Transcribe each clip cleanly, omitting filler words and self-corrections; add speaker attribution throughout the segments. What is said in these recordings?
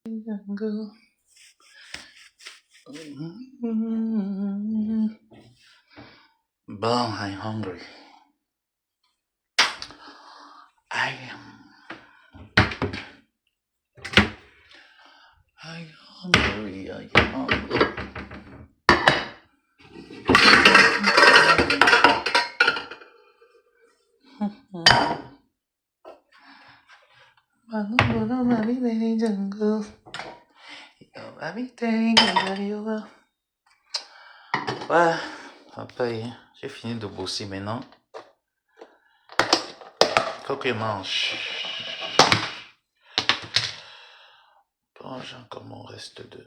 Speaker 1: Jungle. Bon, I'm hungry. I'm hungry. I'm hungry. Jungle. Ouais, après, j'ai fini de bosser maintenant. Faut que je mange. Mange encore mon reste de...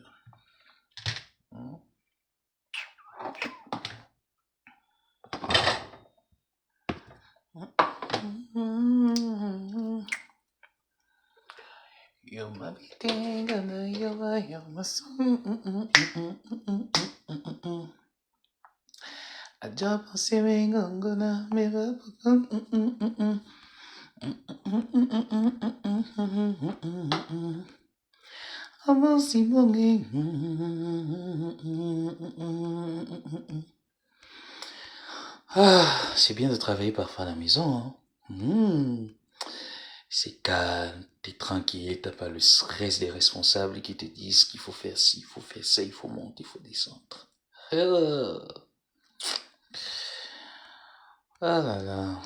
Speaker 1: You're my everything, and you're my song. I jump on singing, I'm gonna make up. I'm aussi bonging. Ah, c'est bien de travailler parfois à la maison. Hein. C'est calme, t'es tranquille, t'as pas le stress des responsables qui te disent qu'il faut faire ci, il faut faire ça, il faut monter, il faut descendre. Ah là là.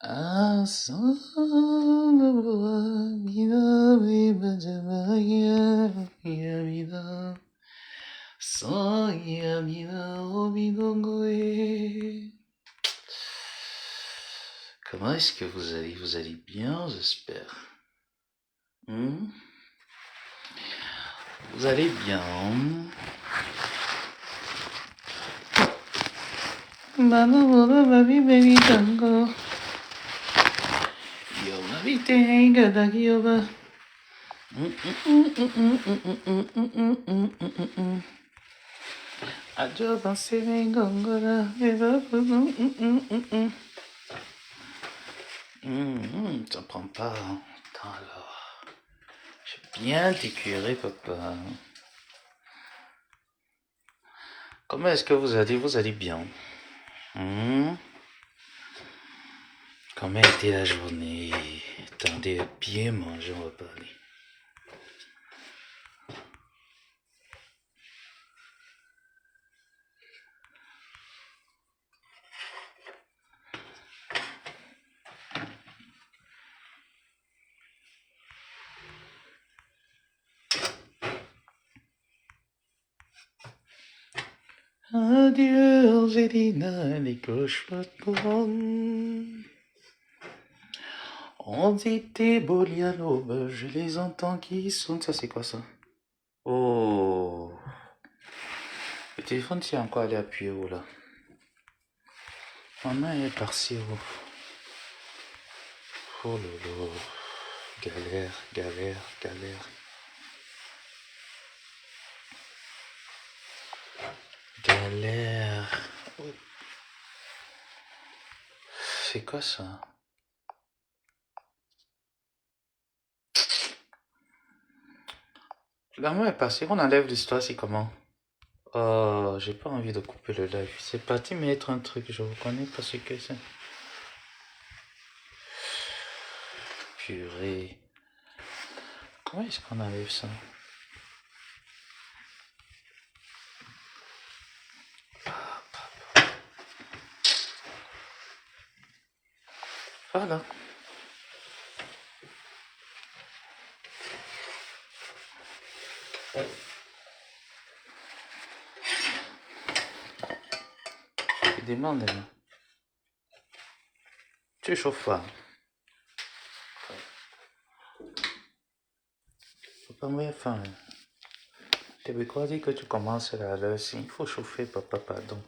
Speaker 1: Ah, comment est-ce que vous allez? Vous allez bien, j'espère. Vous allez bien. Baby tango. Yo baby tenga da yoba. Ajoba sevengongora. Ça prend pas temps alors. J'ai bien t'écurer, papa. Comment est-ce que vous allez? Vous allez bien? Comment était la journée? Attendez, bien manger, on va parler. Adieu, Angelina, les cloches potons. On dit tes beaux liens à l'aube, je les entends qui sonnent. Ça, c'est quoi ça? Oh. Le téléphone, c'est encore allé appuyer où là? Maman est partie où? Oh là là. Galère, galère, galère. Galère. C'est quoi ça? La maman est passée, on enlève l'histoire, c'est comment? Oh, j'ai pas envie de couper le live. C'est parti mettre un truc, je vous connais pas ce que c'est. Purée. Comment est-ce qu'on enlève ça? Voilà. Je demande. Tu chauffes pas. Faut pas me faim. Québécois dit que tu commences à l'heure. Il faut chauffer, papa, pardon.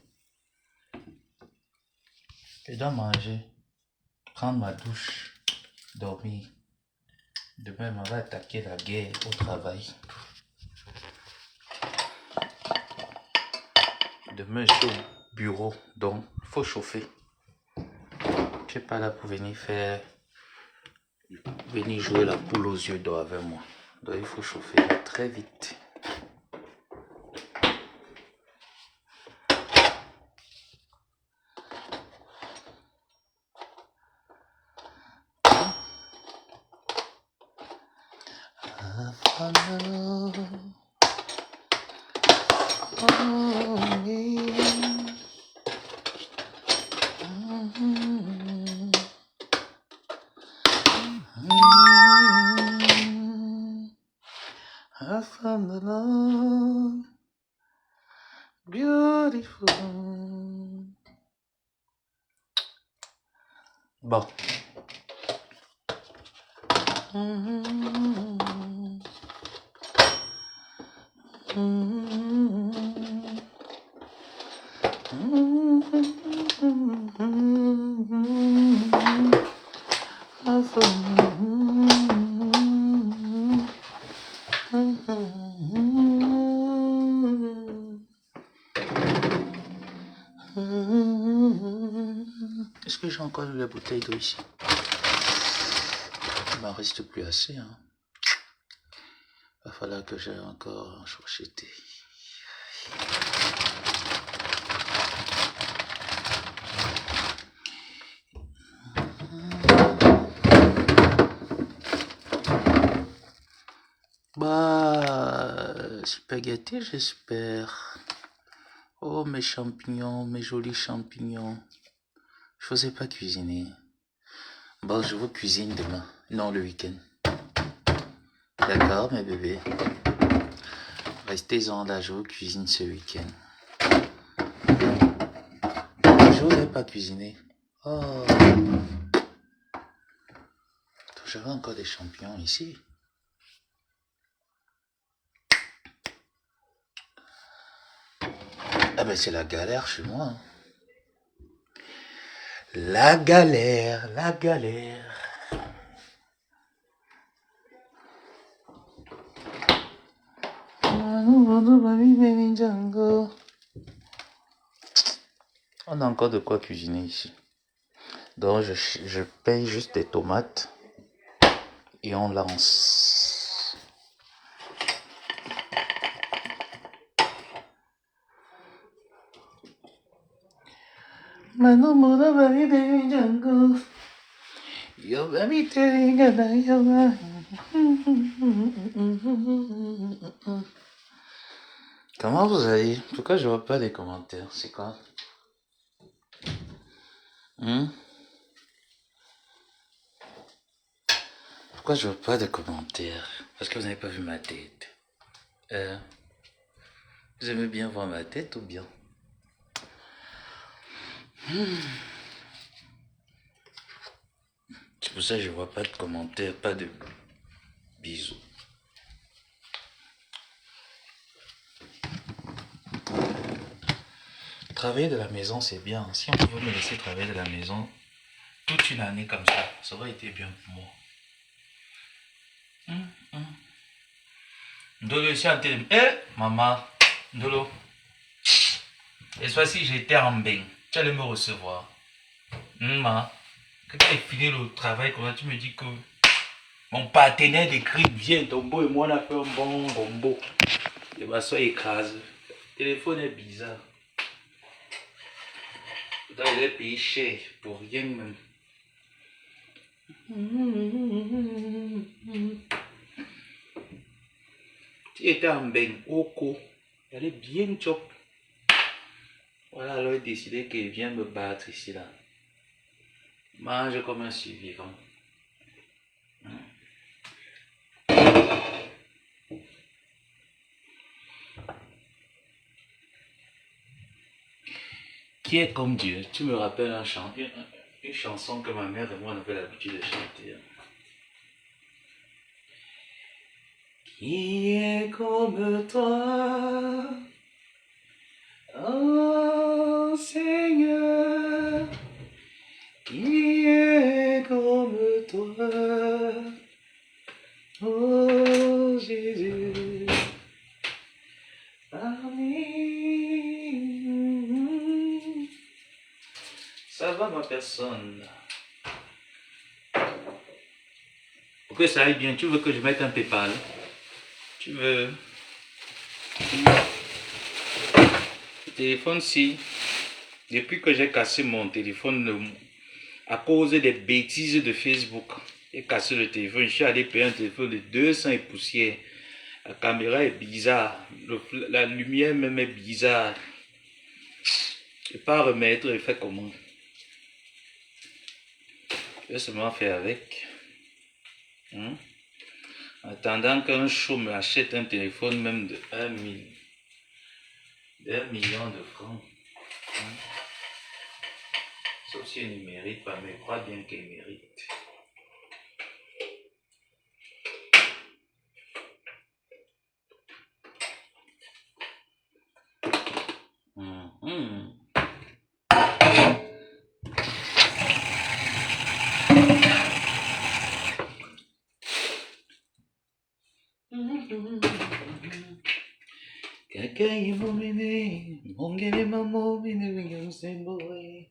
Speaker 1: Je dois manger, prendre ma douche, dormir. Demain, on va attaquer la guerre au travail. Demain, chaud. bureau, donc il faut chauffer. Je suis pas là pour venir jouer la poule aux yeux d'or avec moi. Donc il faut chauffer très vite. I found the love, beautiful. Bon. Est-ce que j'ai encore de la bouteille d'eau ici? Il m'en reste plus assez, hein. Il va falloir que j'aille encore chocheter. Bah, spaghetti, j'espère. Oh, mes champignons, mes jolis champignons. Je n'osais pas cuisiner. Bon, je vous cuisine demain. Non, le week-end. D'accord, mes bébés. Restez-en là, je vous cuisine ce week-end. Je n'osais pas cuisiner. Oh. J'avais encore des champignons ici. Ah ben c'est la galère chez moi. Hein. La galère, la galère. On a encore de quoi cuisiner ici. Donc je paye juste des tomates et on lance. Comment vous allez? Pourquoi je vois pas les commentaires? C'est quoi? Pourquoi je vois pas de commentaires? Parce que vous n'avez pas vu ma tête. Vous aimez bien voir ma tête ou bien? C'est pour ça que je vois pas de commentaires, pas de bisous. Travailler de la maison, c'est bien. Si on pouvait me laisser travailler de la maison toute une année comme ça aurait été bien pour moi. Ndolo ici en télé. Maman, Ndolo. Et soit si j'étais en bain, tu allais me recevoir. Maman, quand tu as fini le travail, comment tu me dis que mon partenaire d'écrit vient, Tombo et moi on a fait un bon rombo. Le maçon écrase. Le téléphone est bizarre. Pourtant il est payé cher pour rien même. Tu étais en bain, Oko. Elle est bien top. Voilà, alors il a décidé qu'il vient me battre ici là. Mange comme un survivant. Qui est comme Dieu? Tu me rappelles une chanson que ma mère et moi on avait l'habitude de chanter. Qui est comme toi, oh Seigneur, qui est comme toi, oh Jésus, parmi Ça va ma personne? Pour que ça aille bien, tu veux que je mette un PayPal? Tu veux? Le téléphone-ci, depuis que j'ai cassé mon téléphone, à cause des bêtises de Facebook, j'ai cassé le téléphone, je suis allé payer un téléphone de 200 et poussière. La caméra est bizarre, la lumière même est bizarre. Je ne peux pas remettre, je fais comment? Je vais seulement faire avec. En attendant qu'un show me achète un téléphone même de 1 million de francs. Sauf si elle ne mérite pas, mais je crois bien qu'elle mérite. Kakai momene, mongene mamo mene wingam semboy.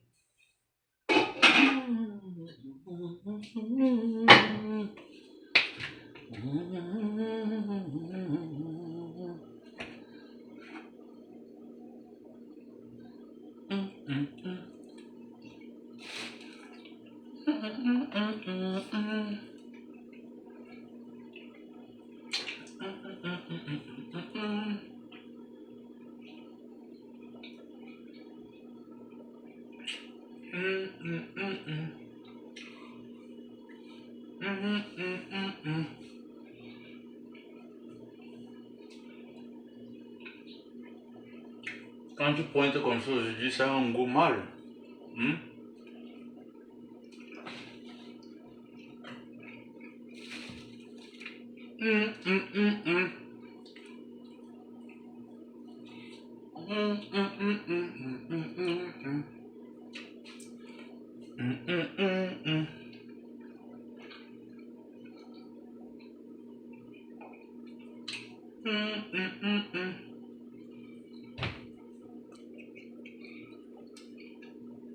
Speaker 1: Quand tu pointes comme ça, je dis ça un goût mal.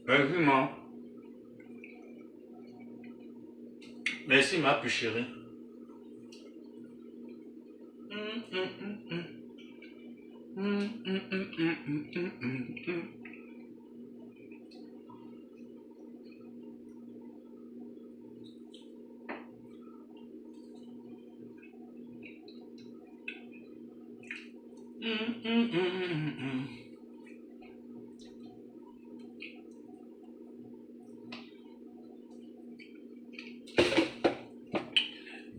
Speaker 1: Merci, ma. Merci, ma plus chérie.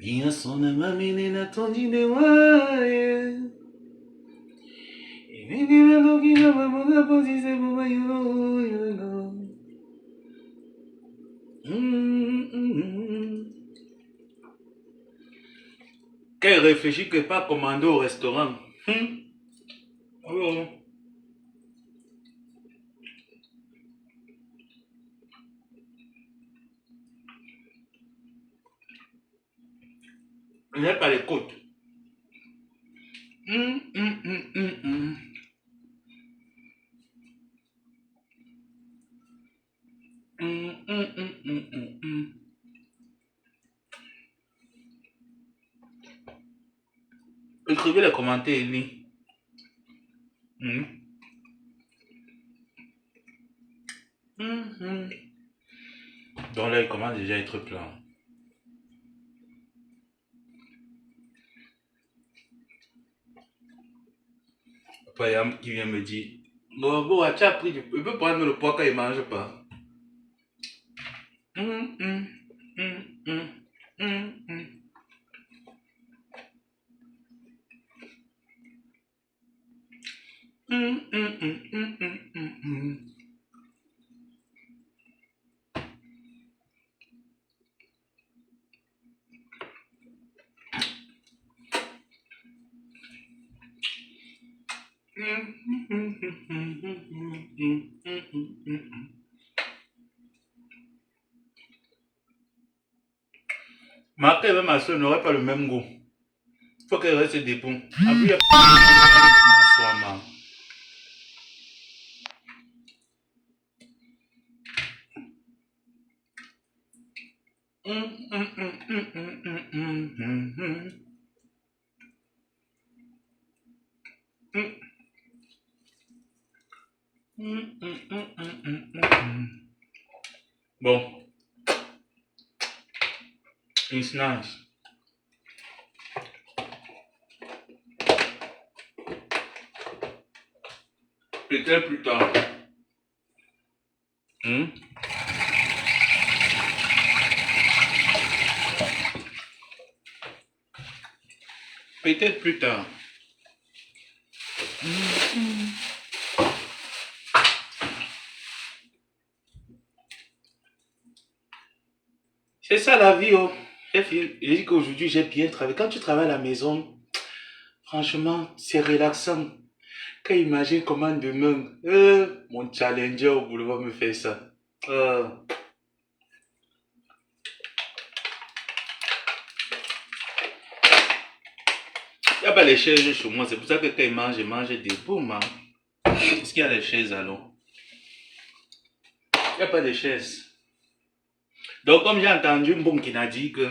Speaker 1: Bien son ama menina tondi de wae. Et menina doki na mamona posi se boma yo. Qu'elle réfléchit que pas commander au restaurant. Oh. Il n'y a pas les côtes. Écrivez les commentaires, Eli. Donc là, il commence déjà à être plein. Après, il y a qui vient me dire, bon, tu as pris, il peut prendre le poids quand il ne mange pas. Marqué et ma soeur n'auraient pas le même goût. Il faut qu'elle reste debout. Après, il y a Bon, it's nice. Peut-être plus tard. Hmm? Peut-être plus tard. C'est ça la vie, oh. J'ai dit qu'aujourd'hui j'ai bien travaillé. Quand tu travailles à la maison, franchement, c'est relaxant. Quand imagine comment demain, mon challenger au boulot va me faire ça. Euh, Il n'y a pas les chaises chez moi, c'est pour ça que quand je mange debout, man. Est-ce qu'il y a les chaises alors? Il n'y a pas de chaises. Donc, comme j'ai entendu Mbon qui a dit que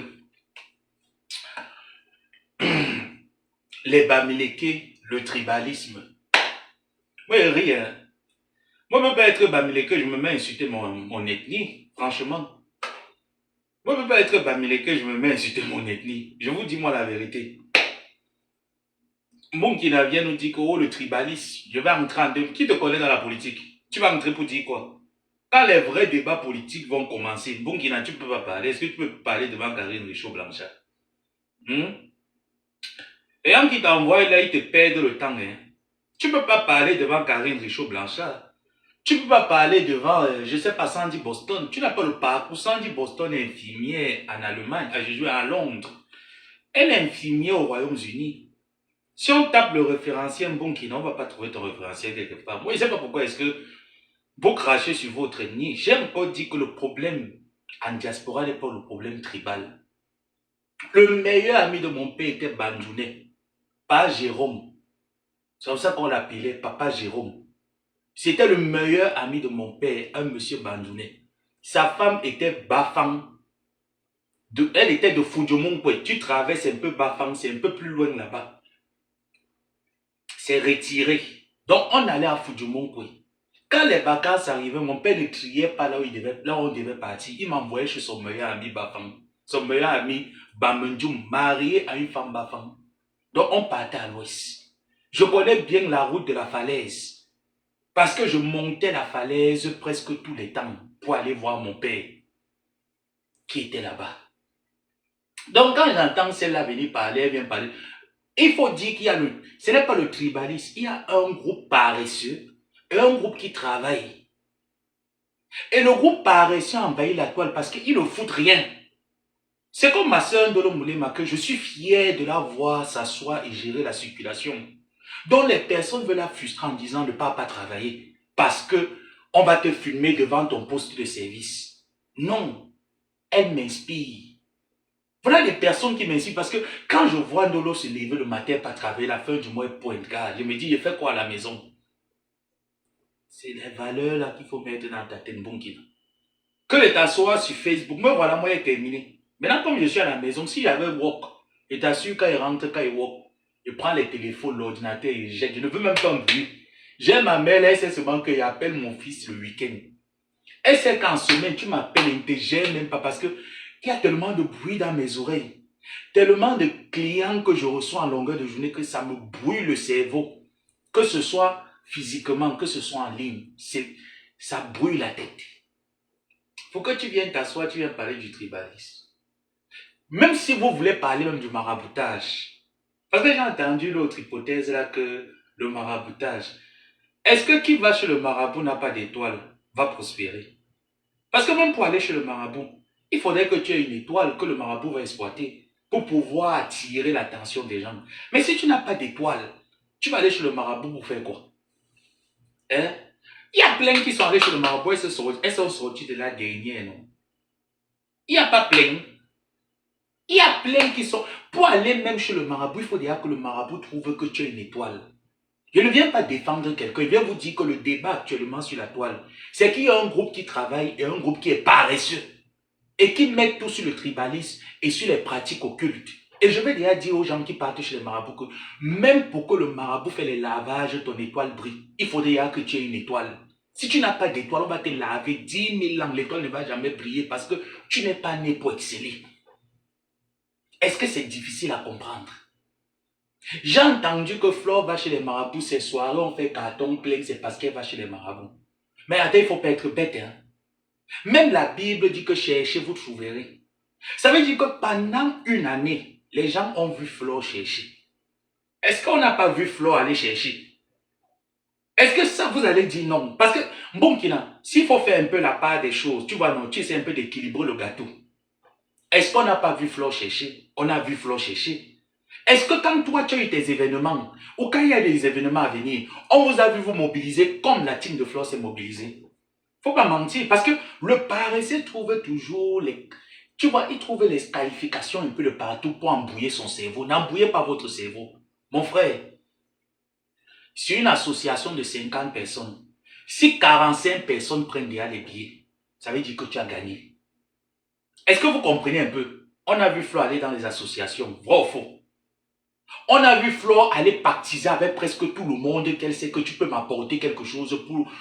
Speaker 1: les Bamileke, le tribalisme, moi, rien. Moi, je ne peux pas être Bamileke, je me mets à insulter mon ethnie, franchement. Moi, je ne peux pas être Bamileke, je me mets à insulter mon ethnie. Je vous dis, moi, la vérité. Mbon qui vient nous dire que oh, le tribalisme, je vais entrer en deux. Qui te connaît dans la politique? Tu vas entrer pour dire quoi? Quand les vrais débats politiques vont commencer, Bonkina, tu ne peux pas parler. Est-ce que tu peux parler devant Karine Richaud-Blanchard? Et un qui t'envoie là, il te perd le temps. Hein. Tu ne peux pas parler devant Karine Richaud-Blanchard. Tu ne peux pas parler devant, je ne sais pas, Sandy Boston. Tu n'as pas le parcours. Sandy Boston est infirmière en Allemagne. J'ai joué à Londres. Elle est infirmière au Royaume-Uni. Si on tape le référentiel Bonkina, on ne va pas trouver ton référentiel quelque part. Moi, je ne sais pas pourquoi est-ce que vous crachez sur votre ennemi. J'aime pas dire que le problème en diaspora n'est pas le problème tribal. Le meilleur ami de mon père était Bandounet, pas Jérôme. C'est comme ça qu'on l'appelait Papa Jérôme. C'était le meilleur ami de mon père, un monsieur Bandounet. Sa femme était Bafang. Elle était de Fudjomonkwe. Tu traverses un peu Bafang, c'est un peu plus loin là-bas. C'est retiré. Donc on allait à Fudjomonkwe. Quand les vacances arrivaient, mon père ne criait pas là où on devait partir. Il m'envoyait chez son meilleur ami Bafang. Son meilleur ami Bamendjoum, marié à une femme Bafang. Donc on partait à l'ouest. Je connais bien la route de la falaise. Parce que je montais la falaise presque tous les temps pour aller voir mon père qui était là-bas. Donc quand j'entends celle-là venir parler, elle vient parler. Il faut dire qu'il y a ce n'est pas le tribalisme, il y a un groupe paresseux et un groupe qui travaille. Et le groupe paresseux envahit la toile parce qu'ils ne foutent rien. C'est comme ma soeur Ndolo Moulema que je suis fier de la voir s'asseoir et gérer la circulation. Donc les personnes veulent la frustrer en disant ne pas travailler parce que on va te filmer devant ton poste de service. Non, elle m'inspire. Voilà les personnes qui m'inspirent parce que quand je vois Ndolo se lever le matin pas travailler, la fin du mois pointe garde, je me dis je fais quoi à la maison? C'est les valeurs là qu'il faut mettre dans ta tête, Bonkina. Que de t'asseoir sur Facebook, me voilà, moi, est terminé. Maintenant, comme je suis à la maison, si j'avais walk, je t'assure, quand il rentre, quand il walk, je prends les téléphones, l'ordinateur, et je ne veux même pas me dire. J'ai ma mère, elle sait seulement que j'appelle mon fils le week-end. Elle sait qu'en semaine, tu m'appelles et ne te gêne même pas parce que il y a tellement de bruit dans mes oreilles. Tellement de clients que je reçois en longueur de journée que ça me brouille le cerveau. Que ce soit physiquement, que ce soit en ligne, ça brouille la tête. Faut que tu viennes t'asseoir, tu viennes parler du tribalisme. Même si vous voulez parler même du maraboutage. Parce que j'ai entendu l'autre hypothèse là que le maraboutage. Est-ce que qui va chez le marabout n'a pas d'étoile va prospérer? Parce que même pour aller chez le marabout, il faudrait que tu aies une étoile que le marabout va exploiter pour pouvoir attirer l'attention des gens. Mais si tu n'as pas d'étoile, tu vas aller chez le marabout pour faire quoi? Hein? Il y a plein qui sont allés chez le marabout et elles sont sorties de la dernière, non? Il n'y a pas plein. Il y a plein qui sont... Pour aller même chez le marabout, il faut déjà que le marabout trouve que tu es une étoile. Je ne viens pas défendre quelqu'un, je viens vous dire que le débat actuellement sur la toile, c'est qu'il y a un groupe qui travaille et un groupe qui est paresseux. et qui mettent tout sur le tribalisme et sur les pratiques occultes. Et je vais déjà dire aux gens qui partent chez les marabouts que même pour que le marabout fait les lavages, ton étoile brille. Il faudrait déjà que tu aies une étoile. Si tu n'as pas d'étoile, on va te laver 10 000 ans. L'étoile ne va jamais briller parce que tu n'es pas né pour exceller. Est-ce que c'est difficile à comprendre? J'ai entendu que Flore va chez les marabouts ces soirées, on fait carton plein, c'est parce qu'elle va chez les marabouts. Mais attends, il ne faut pas être bête. Hein? Même la Bible dit que cherchez, vous trouverez. Ça veut dire que pendant une année, les gens ont vu Flore chercher. Est-ce qu'on n'a pas vu Flore aller chercher? Est-ce que ça, vous allez dire non? Parce que, bon, s'il faut faire un peu la part des choses, tu vois, non, tu essaies un peu d'équilibrer le gâteau. Est-ce qu'on n'a pas vu Flore chercher? On a vu Flore chercher. Est-ce que quand toi, tu as eu tes événements, ou quand il y a des événements à venir, on vous a vu vous mobiliser comme la team de Flore s'est mobilisée? Faut pas mentir, parce que le paresseux trouve toujours les... Tu vois, il trouve les qualifications un peu de partout pour embrouiller son cerveau. N'embrouillez pas votre cerveau. Mon frère, sur une association de 50 personnes, si 45 personnes prennent déjà les billets, ça veut dire que tu as gagné. Est-ce que vous comprenez un peu? On a vu Flo aller dans les associations, vrai ou faux? On a vu Flo aller pactiser avec presque tout le monde qu'elle sait que tu peux m'apporter quelque chose pour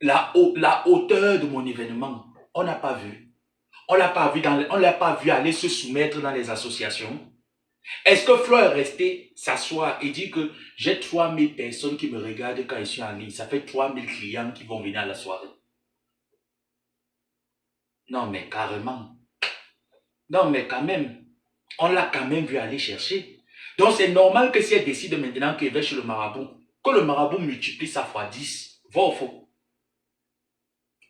Speaker 1: la hauteur de mon événement. On n'a pas vu. On l'a pas vu aller se soumettre dans les associations. Est-ce que Flo est resté s'asseoir et dit que j'ai 3000 personnes qui me regardent quand je suis en ligne. Ça fait 3000 clients qui vont venir à la soirée. Non, mais carrément. Non, mais quand même. On l'a quand même vu aller chercher. Donc c'est normal que si elle décide maintenant qu'elle va chez le marabout, que le marabout multiplie ça fois 10. Vrai ou faux?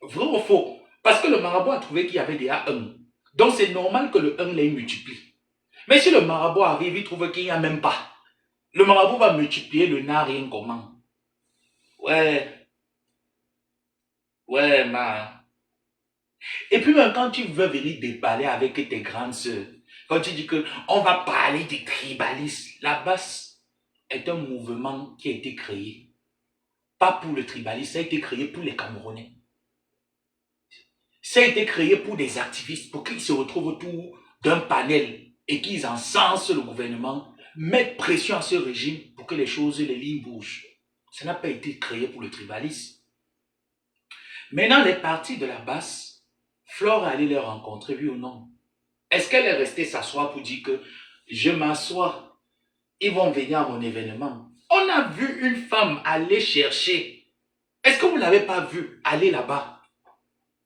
Speaker 1: Vrai ou faux? Parce que le marabout a trouvé qu'il y avait déjà 1. Donc c'est normal que le 1 les multiplie. Mais si le marabout arrive, il trouve qu'il n'y a même pas. Le marabout va multiplier le n'a rien comment. Ouais, ouais, ma. Et puis même quand tu veux venir déballer avec tes grandes sœurs, quand tu dis que on va parler des tribalistes, la basse est un mouvement qui a été créé. Pas pour le tribalisme, ça a été créé pour les Camerounais. Ça a été créé pour des activistes, pour qu'ils se retrouvent autour d'un panel et qu'ils encensent le gouvernement, mettent pression à ce régime pour que les choses, les lignes bougent. Ça n'a pas été créé pour le tribalisme. Maintenant, les partis de la basse, Flore est allée les rencontrer, oui ou non? Est-ce qu'elle est restée s'asseoir pour dire que je m'assois, ils vont venir à mon événement? On a vu une femme aller chercher. Est-ce que vous ne l'avez pas vu aller là-bas?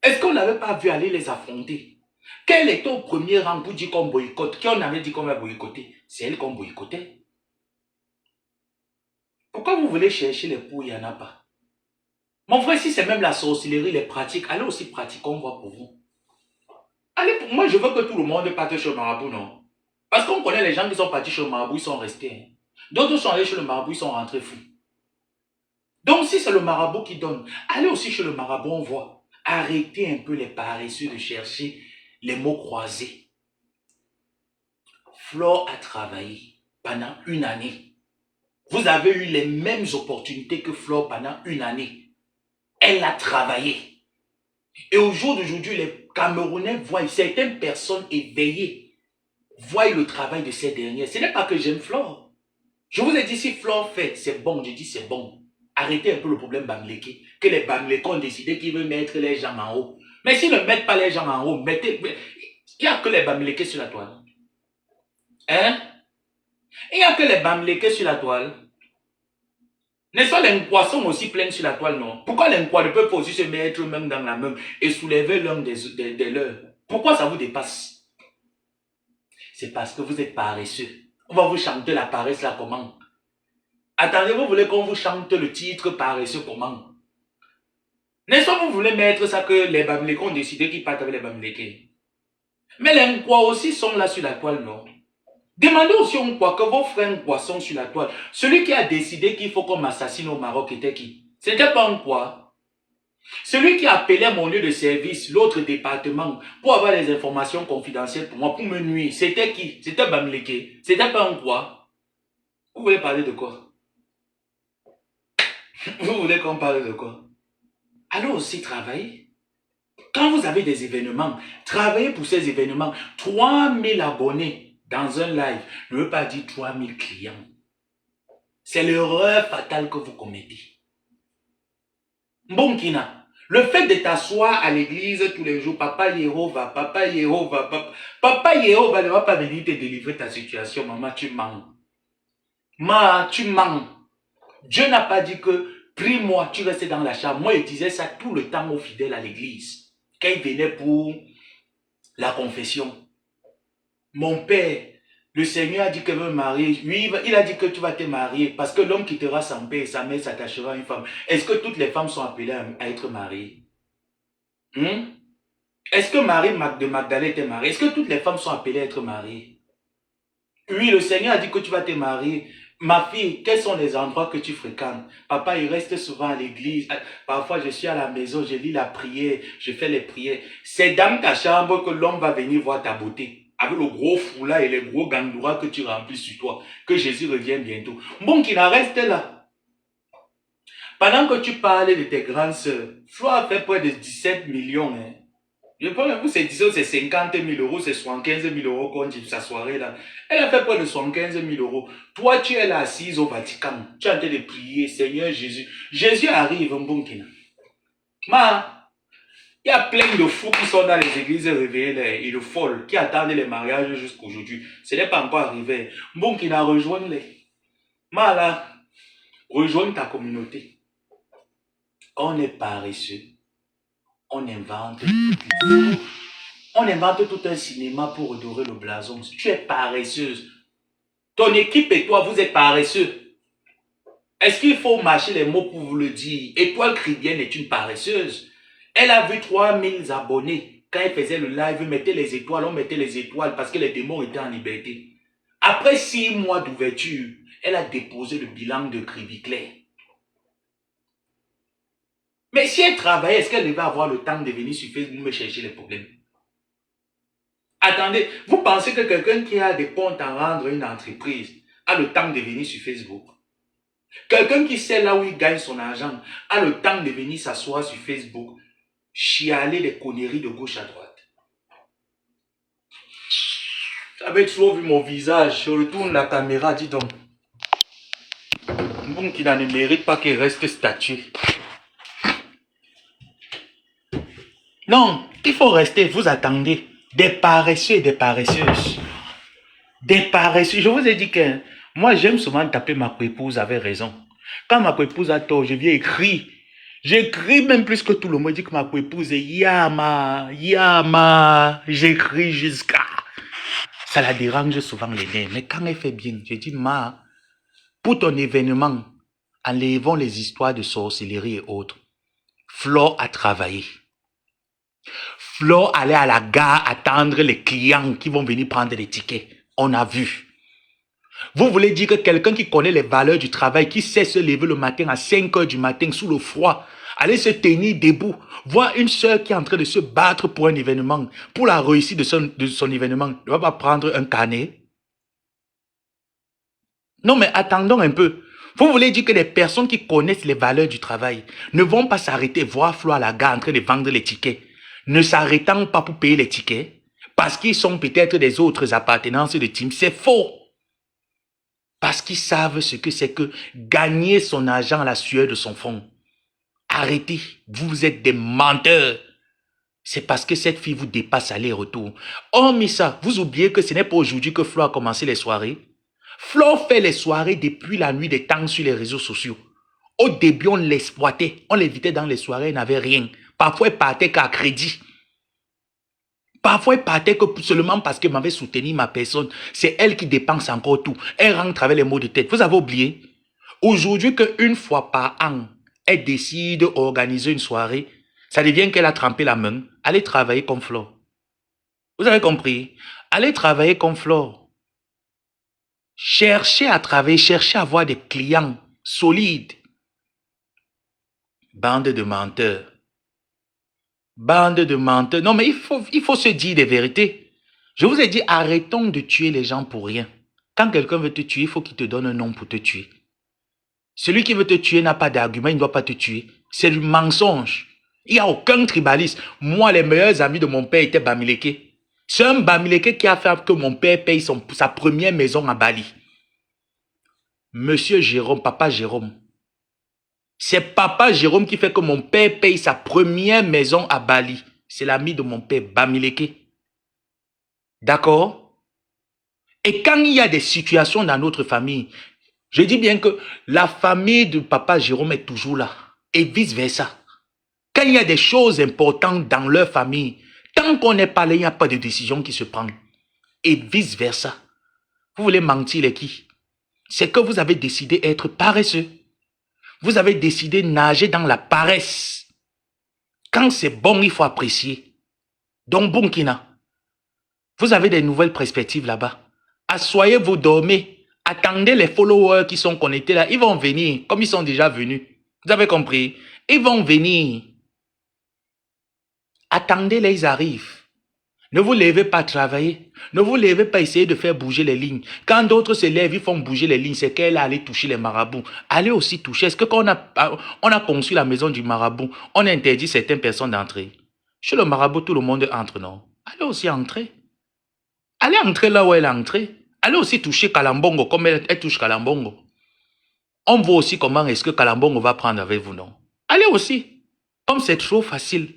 Speaker 1: Est-ce qu'on n'avait pas vu aller les affronter? Quelle était au premier rang pour dire qu'on boycotte? Qui on avait dit qu'on va boycotter? C'est elle qu'on boycottait. Pourquoi vous voulez chercher les poux, il n'y en a pas? Mon frère, si c'est même la sorcellerie, les pratiques, allez aussi pratiquer, on voit pour vous. Allez, moi je veux que tout le monde parte chez le marabout, non? Parce qu'on connaît les gens qui sont partis chez le marabout, ils sont restés. Hein. D'autres sont allés chez le marabout, ils sont rentrés fous. Donc si c'est le marabout qui donne, allez aussi chez le marabout, on voit. Arrêtez un peu les paresseux de chercher les mots croisés. Flore a travaillé pendant une année. Vous avez eu les mêmes opportunités que Flore pendant une année. Elle a travaillé. Et au jour d'aujourd'hui, les Camerounais voient, certaines personnes éveillées, voient le travail de ces dernières. Ce n'est pas que j'aime Flore. Je vous ai dit, si Flore fait, c'est bon. Je dis, c'est bon. Arrêtez un peu le problème Bamileke. Que les Bamileke ont décidé qu'ils veulent mettre les gens en haut. Mais s'ils ne mettent pas les gens en haut, mettez... Il n'y a que les Bamileke sur la toile. Hein? Il n'y a que les Bamileke sur la toile. N'est-ce pas les poissons aussi pleins sur la toile, non? Pourquoi les poissons ne peuvent pas aussi se mettre même dans la main et soulever l'un des leurs? Pourquoi ça vous dépasse? C'est parce que vous êtes paresseux. On va vous chanter la paresse là comment? Attendez, vous voulez qu'on vous chante le titre paresseux comment? N'est-ce pas vous voulez mettre ça que les Bamileke ont décidé qu'ils partent avec les Bamileke? Mais les Nkwa aussi sont là sur la toile, non? Demandez aussi aux Nkwa que vos frères Nkwa sont sur la toile. Celui qui a décidé qu'il faut qu'on m'assassine au Maroc était qui? C'était pas Nkwa. Celui qui appelait mon lieu de service, l'autre département, pour avoir des informations confidentielles pour moi, pour me nuire, c'était qui? C'était Bamileke. C'était pas Nkwa. Vous voulez parler de quoi? Vous voulez qu'on parle de quoi? Allons aussi travailler. Quand vous avez des événements, travaillez pour ces événements. 3000 abonnés dans un live ne veut pas dire 3000 clients. C'est l'erreur fatale que vous commettez. Mbonkina, le fait de t'asseoir à l'église tous les jours, Papa Yehova, Papa Yehova, Papa Yehova ne va pas venir te délivrer ta situation, maman, tu mens. Tu mens. Dieu n'a pas dit que prie-moi, tu restes dans la chambre. Moi, il disait ça tout le temps aux fidèles à l'église. Quand il venait pour la confession. Mon père, le Seigneur a dit qu'il veut me marier. Oui, il a dit que tu vas te marier parce que l'homme quittera son père et sa mère s'attachera à une femme. Est-ce que toutes les femmes sont appelées à être mariées? Est-ce que Marie de Magdalene était mariée? Est-ce que toutes les femmes sont appelées à être mariées? Oui, le Seigneur a dit que tu vas te marier. Ma fille, quels sont les endroits que tu fréquentes? Papa, il reste souvent à l'église. Parfois, je suis à la maison, je lis la prière, je fais les prières. C'est dans ta chambre que l'homme va venir voir ta beauté. Avec le gros foulard et les gros gandouras que tu remplis sur toi. Que Jésus revienne bientôt. Bon, qu'il en reste là. Pendant que tu parlais de tes grandes sœurs, Flo a fait près de 17 millions. Hein. Je pense que c'est 50 000 euros, c'est 75 000 euros qu'on dit sa soirée là. Elle a fait près de 75 000 euros. Toi, tu es là assise au Vatican. Tu es en train de prier, Seigneur Jésus. Jésus arrive, Mbonkina. Il y a plein de fous qui sont dans les églises réveillées et de folles qui attendent les mariages jusqu'à aujourd'hui. Ce n'est pas encore arrivé. Mbonkina, rejoins-les. Là, rejoins ta communauté. On est paresseux. On invente tout un cinéma pour redorer le blason. Tu es paresseuse. Ton équipe et toi, vous êtes paresseux. Est-ce qu'il faut mâcher les mots pour vous le dire? Étoile Chrétienne est une paresseuse. Elle a vu 3000 abonnés. Quand elle faisait le live, elle mettait les étoiles, on mettait les étoiles parce que les démons étaient en liberté. Après 6 mois d'ouverture, elle a déposé le bilan de Cribiclair. Mais si elle travaillait, est-ce qu'elle devait avoir le temps de venir sur Facebook me chercher les problèmes? Attendez, vous pensez que quelqu'un qui a des comptes à rendre à une entreprise a le temps de venir sur Facebook? Quelqu'un qui sait là où il gagne son argent a le temps de venir s'asseoir sur Facebook, chialer des conneries de gauche à droite. J'avais toujours vu mon visage, je retourne la caméra, dis donc. Bon, qui ne mérite pas qu'il reste statué. Non, il faut rester, vous attendez. Des paresseux et des paresseuses. Des paresseux. Je vous ai dit que moi, j'aime souvent taper ma coépouse avec raison. Quand ma coépouse a tort, je viens écrire. J'écris même plus que tout le monde. Je dis que ma coépouse est Yama. J'écris jusqu'à. Ça la dérange souvent les nerfs. Mais quand elle fait bien, je dis, pour ton événement, enlevons les histoires de sorcellerie et autres. Flo a travaillé. Flo allait à la gare attendre les clients qui vont venir prendre les tickets. On a vu. Vous voulez dire que quelqu'un qui connaît les valeurs du travail, qui sait se lever le matin à 5 heures du matin sous le froid, aller se tenir debout, voir une sœur qui est en train de se battre pour un événement, pour la réussite de son événement, ne va pas prendre un carnet? Non, mais attendons un peu. Vous voulez dire que les personnes qui connaissent les valeurs du travail ne vont pas s'arrêter voir Flo à la gare en train de vendre les tickets, ne s'arrêtant pas pour payer les tickets, parce qu'ils sont peut-être des autres appartenances de team. C'est faux. Parce qu'ils savent ce que c'est que gagner son argent à la sueur de son front. Arrêtez, vous êtes des menteurs. C'est parce que cette fille vous dépasse aller-retour. Oh, mais ça, vous oubliez que ce n'est pas aujourd'hui que Flo a commencé les soirées. Flo fait les soirées depuis la nuit des temps sur les réseaux sociaux. Au début, on l'exploitait. On l'évitait dans les soirées, il n'avait rien. Parfois, il partait qu'à crédit. Parfois, elle partait que seulement parce qu'elle m'avait soutenu ma personne. C'est elle qui dépense encore tout. Elle rentre avec les maux de tête. Vous avez oublié? Aujourd'hui, qu'une fois par an, elle décide d'organiser une soirée, ça devient qu'elle a trempé la main. Allez travailler comme Flore. Vous avez compris? Allez travailler comme Flore. Cherchez à travailler, cherchez à avoir des clients solides. Bande de menteurs. Bande de menteurs. Non, mais il faut se dire des vérités. Je vous ai dit, arrêtons de tuer les gens pour rien. Quand quelqu'un veut te tuer, il faut qu'il te donne un nom pour te tuer. Celui qui veut te tuer n'a pas d'argument, il ne doit pas te tuer. C'est du mensonge. Il n'y a aucun tribalisme. Moi, les meilleurs amis de mon père étaient Bamileke. C'est un Bamileke qui a fait que mon père paye sa première maison à Bali. Monsieur Jérôme, papa Jérôme. C'est papa Jérôme qui fait que mon père paye sa première maison à Bali. C'est l'ami de mon père, Bamileke. D'accord? Et quand il y a des situations dans notre famille, je dis bien que la famille de papa Jérôme est toujours là. Et vice-versa. Quand il y a des choses importantes dans leur famille, tant qu'on n'est pas là, il n'y a pas de décision qui se prend. Et vice-versa. Vous voulez mentir les qui? C'est que vous avez décidé d'être paresseux. Vous avez décidé de nager dans la paresse. Quand c'est bon, il faut apprécier. Donc, Bunkina, vous avez des nouvelles perspectives là-bas. Assoyez-vous, dormez. Attendez les followers qui sont connectés là. Ils vont venir, comme ils sont déjà venus. Vous avez compris? Ils vont venir. Attendez-les, ils arrivent. Ne vous levez pas travailler. Ne vous levez pas essayer de faire bouger les lignes. Quand d'autres se lèvent, ils font bouger les lignes. C'est qu'elle allait toucher les marabouts. Allez aussi toucher. Est-ce que quand on a conçu la maison du marabout, on a interdit certaines personnes d'entrer? Chez le marabout, tout le monde entre, non? Allez aussi entrer. Allez entrer là où elle est entrée. Allez aussi toucher Kalambongo comme elle touche Kalambongo. On voit aussi comment est-ce que Kalambongo va prendre avec vous, non? Allez aussi. Comme c'est trop facile.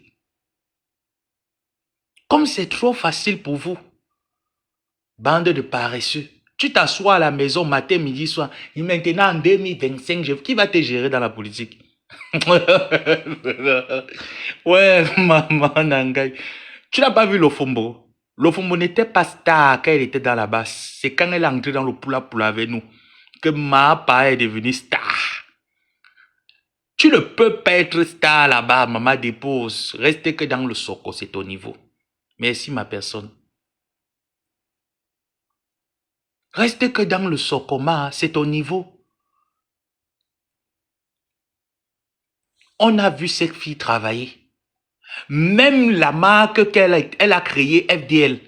Speaker 1: Comme c'est trop facile pour vous. Bande de paresseux. Tu t'assois à la maison matin, midi, soir. Et maintenant, en 2025, qui va te gérer dans la politique? Ouais, maman Nangai. Tu n'as pas vu Lofombo? Lofombo n'était pas star quand elle était dans la basse. C'est quand elle est entrée dans le poula avec nous que ma part est devenue star. Tu ne peux pas être star là-bas, maman dépose. Restez que dans le Soko, c'est ton niveau. Merci ma personne. Restez que dans le Sokoma, c'est au niveau. On a vu cette fille travailler. Même la marque qu'elle a créée, FDL.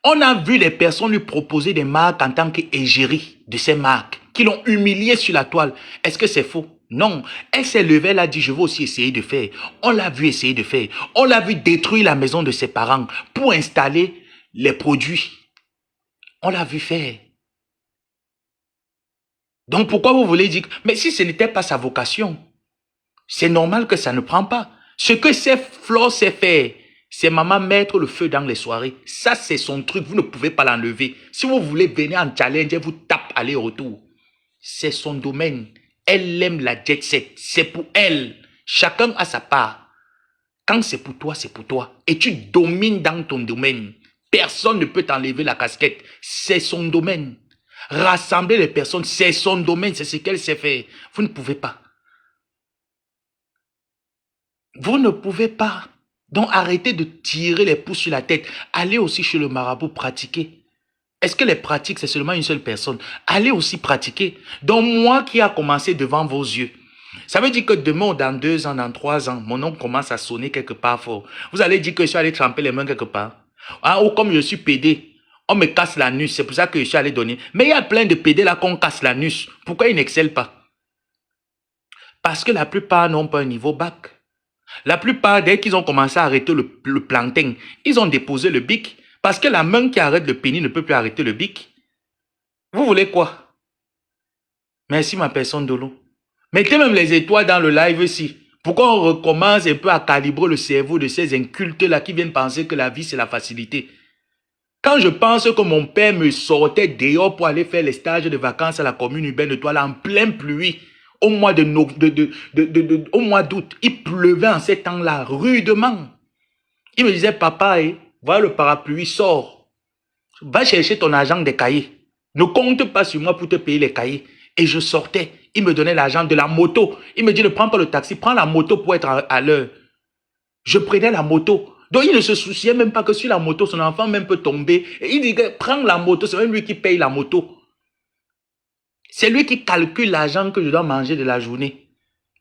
Speaker 1: On a vu les personnes lui proposer des marques en tant qu'égérie de ces marques, qui l'ont humiliée sur la toile. Est-ce que c'est faux? Non. Elle s'est levée, elle a dit, je vais aussi essayer de faire. On l'a vu essayer de faire. On l'a vu détruire la maison de ses parents pour installer les produits. On l'a vu faire. Donc pourquoi vous voulez dire... Mais si ce n'était pas sa vocation, c'est normal que ça ne prend pas. Ce que c'est Flo sait faire, c'est maman mettre le feu dans les soirées. Ça, c'est son truc. Vous ne pouvez pas l'enlever. Si vous voulez venir en challenge, elle vous tape aller-retour. C'est son domaine. Elle aime la jet set. C'est pour elle. Chacun a sa part. Quand c'est pour toi, c'est pour toi. Et tu domines dans ton domaine. Personne ne peut t'enlever la casquette. C'est son domaine. Rassembler les personnes, c'est son domaine. C'est ce qu'elle sait faire. Vous ne pouvez pas. Vous ne pouvez pas. Donc arrêtez de tirer les pouces sur la tête. Allez aussi chez le marabout pratiquer. Est-ce que les pratiques, c'est seulement une seule personne? Allez aussi pratiquer. Donc moi qui a commencé devant vos yeux, ça veut dire que demain, dans 2 ans, dans 3 ans, mon nom commence à sonner quelque part fort. Vous allez dire que je suis allé tremper les mains quelque part. Ah, ou comme je suis pédé, on me casse l'anus, c'est pour ça que je suis allé donner. Mais il y a plein de pédés là qu'on casse l'anus. Pourquoi ils n'excellent pas? Parce que la plupart n'ont pas un niveau bac. La plupart, dès qu'ils ont commencé à arrêter le plantain, ils ont déposé le bic. Parce que la main qui arrête le pénis ne peut plus arrêter le bic. Vous voulez quoi? Merci ma personne de l'eau. Mettez même les étoiles dans le live aussi. Pourquoi on recommence un peu à calibrer le cerveau de ces incultes-là qui viennent penser que la vie c'est la facilité? Quand je pense que mon père me sortait dehors pour aller faire les stages de vacances à la commune urbaine de Douala en pleine pluie, au mois au mois d'août, il pleuvait en ces temps-là, rudement. Il me disait, papa, voilà le parapluie, sors. Va chercher ton argent des cahiers. Ne compte pas sur moi pour te payer les cahiers. Et je sortais. Il me donnait l'argent de la moto. Il me dit, ne prends pas le taxi, prends la moto pour être à l'heure. Je prenais la moto. Donc il ne se souciait même pas que sur la moto, son enfant même peut tomber. Et il dit, prends la moto, c'est même lui qui paye la moto. C'est lui qui calcule l'argent que je dois manger de la journée.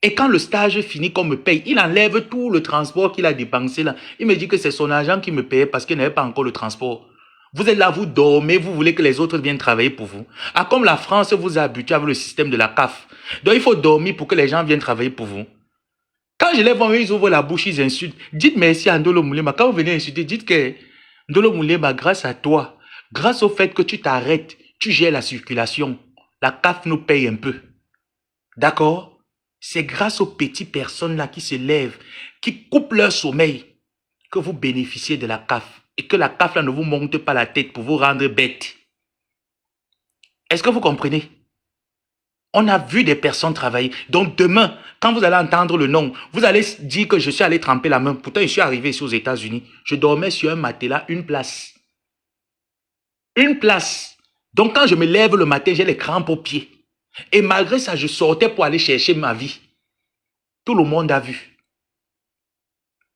Speaker 1: Et quand le stage finit, qu'on me paye, il enlève tout le transport qu'il a dépensé là. Il me dit que c'est son argent qui me payait parce qu'il n'avait pas encore le transport. Vous êtes là, vous dormez, vous voulez que les autres viennent travailler pour vous. Ah, comme la France vous a habitué avec le système de la CAF. Donc il faut dormir pour que les gens viennent travailler pour vous. Quand je les vois, ils ouvrent la bouche, ils insultent. Dites merci à Ndolo Moulema. Quand vous venez insulter, dites que Ndolo Moulema, grâce à toi, grâce au fait que tu t'arrêtes, tu gères la circulation, la CAF nous paye un peu. D'accord? C'est grâce aux petites personnes là qui se lèvent, qui coupent leur sommeil, que vous bénéficiez de la CAF. Et que la CAF là ne vous monte pas la tête pour vous rendre bête. Est-ce que vous comprenez? On a vu des personnes travailler. Donc demain, quand vous allez entendre le nom, vous allez dire que je suis allé tremper la main. Pourtant, je suis arrivé ici aux États-Unis. Je dormais sur un matelas, une place. Une place. Donc quand je me lève le matin, j'ai les crampes aux pieds. Et malgré ça, je sortais pour aller chercher ma vie. Tout le monde a vu.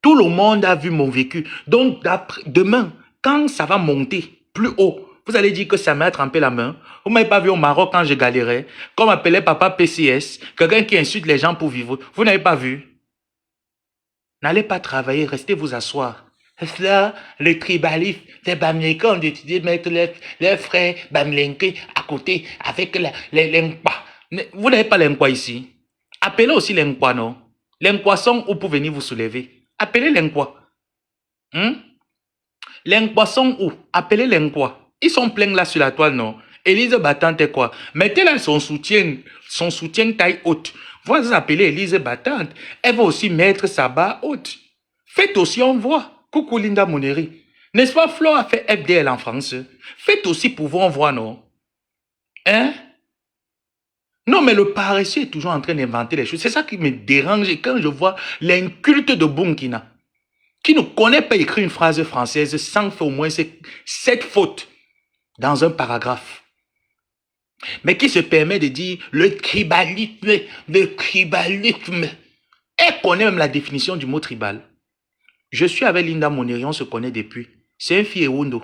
Speaker 1: Tout le monde a vu mon vécu. Donc demain, quand ça va monter plus haut, vous allez dire que ça m'a trempé la main. Vous ne m'avez pas vu au Maroc quand je galérais. Qu'on m'appelait papa PCS. Quelqu'un qui insulte les gens pour vivre. Vous n'avez pas vu. N'allez pas travailler. Restez vous asseoir. Là, le tribalisme, les Bamlenke ont décidé de mettre leurs frères Bamlenke à côté avec les Nkwa. Vous n'avez pas les Nkwa ici. Appelez aussi les Nkwa, non? Les Nkwa sont où pour venir vous soulever. Appelez les Nkwa. Les Nkwa sont où? Appelez les Nkwa. Ils sont pleins là sur la toile, non? Élise Battante est quoi? Mettez là son soutien taille haute. Vous appelez Élise Battante. Elle va aussi mettre sa barre haute. Faites aussi en voix. Coucou Linda Moneri. N'est-ce pas, Flo a fait FDL en France? Faites aussi pour vous en voix, non? Hein? Non, mais le paresseux est toujours en train d'inventer les choses. C'est ça qui me dérange quand je vois l'inculte de Bunkina, qui ne connaît pas écrire une phrase française sans faire au moins 7 fautes dans un paragraphe. Mais qui se permet de dire le tribalisme. Elle connaît même la définition du mot tribal. Je suis avec Linda Moneri, on se connaît depuis. C'est un fille Ewundo.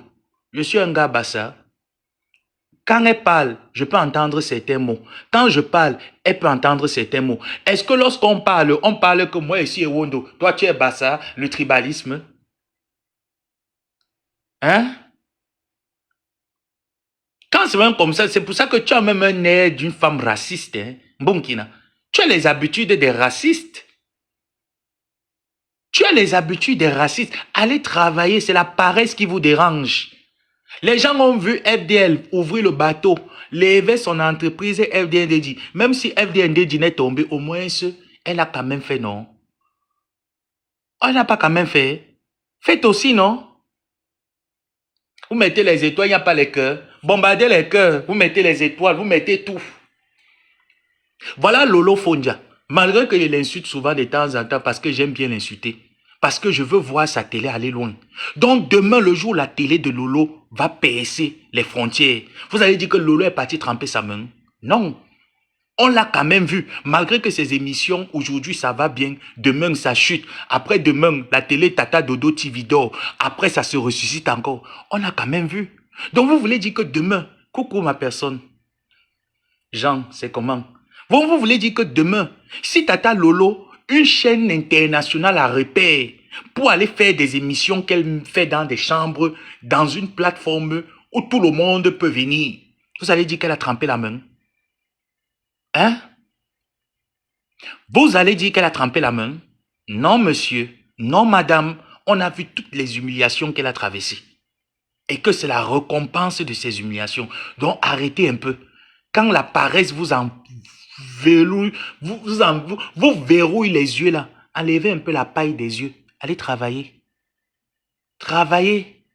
Speaker 1: Je suis un gars Bassa. Quand elle parle, je peux entendre certains mots. Quand je parle, elle peut entendre certains mots. Est-ce que lorsqu'on parle, on parle que moi ici Ewundo, toi tu es Bassa, le tribalisme? Hein? Quand c'est même comme ça, c'est pour ça que tu as même un air d'une femme raciste. Hein? Bunkina. Tu as les habitudes des racistes. Tu as les habitudes des racistes. Allez travailler, c'est la paresse qui vous dérange. Les gens ont vu FDL ouvrir le bateau, lever son entreprise et FDNDJ. Même si FDNDJ n'est tombé, au moins elle a quand même fait, non? Elle n'a pas quand même fait. Faites aussi, non? Vous mettez les étoiles, il n'y a pas les cœurs. Bombardez les cœurs, vous mettez les étoiles, vous mettez tout. Voilà Lolo Fondia. Malgré que je l'insulte souvent de temps en temps parce que j'aime bien l'insulter. Parce que je veux voir sa télé aller loin. Donc demain, le jour où la télé de Lolo va percer les frontières, vous allez dire que Lolo est parti tremper sa main. Non. On l'a quand même vu. Malgré que ces émissions, aujourd'hui, ça va bien. Demain, ça chute. Après demain, la télé Tata Dodo TV dort. Après, ça se ressuscite encore. On a quand même vu. Donc vous voulez dire que demain, coucou ma personne. Jean, c'est comment? Vous voulez dire que demain, si Tata Lolo, une chaîne internationale à repère, pour aller faire des émissions qu'elle fait dans des chambres, dans une plateforme où tout le monde peut venir, vous allez dire qu'elle a trempé la main? Hein? Vous allez dire qu'elle a trempé la main? Non, monsieur. Non, madame. On a vu toutes les humiliations qu'elle a traversées. Et que c'est la récompense de ces humiliations. Donc, arrêtez un peu. Quand la paresse vous vous verrouille les yeux là, enlevez un peu la paille des yeux. Allez travailler. Travaillez.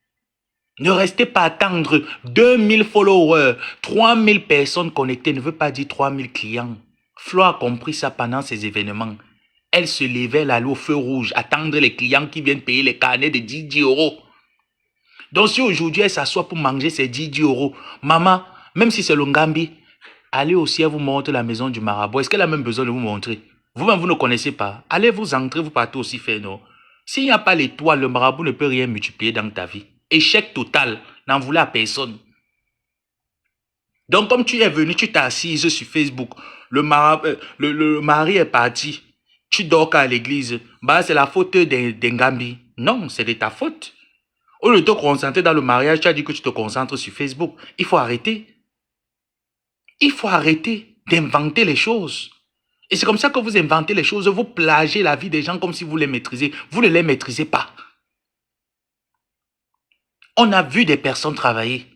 Speaker 1: Ne restez pas à attendre 2000 followers, 3000 personnes connectées, ne veut pas dire 3000 clients. Flo a compris ça pendant ces événements. Elle se levait là, au feu rouge, attendre les clients qui viennent payer les carnets de 10 euros. Donc si aujourd'hui elle s'assoit pour manger ces 10 euros, maman, même si c'est le Ngambi, allez aussi, elle vous montre la maison du marabout. Est-ce qu'elle a même besoin de vous montrer? Vous-même, vous ne connaissez pas. Allez vous entrer, vous partez aussi faire, non? S'il n'y a pas l'étoile, le marabout ne peut rien multiplier dans ta vie. Échec total, n'en voulez à personne. Donc, comme tu es venu, tu t'es assise sur Facebook, le mari est parti, tu dors qu'à l'église, bah, c'est la faute d'Ngambi. Non, c'est de ta faute. Au lieu de te concentrer dans le mariage, tu as dit que tu te concentres sur Facebook. Il faut arrêter. Il faut arrêter d'inventer les choses. Et c'est comme ça que vous inventez les choses, vous plagiez la vie des gens comme si vous les maîtrisez. Vous ne les maîtrisez pas. On a vu des personnes travailler.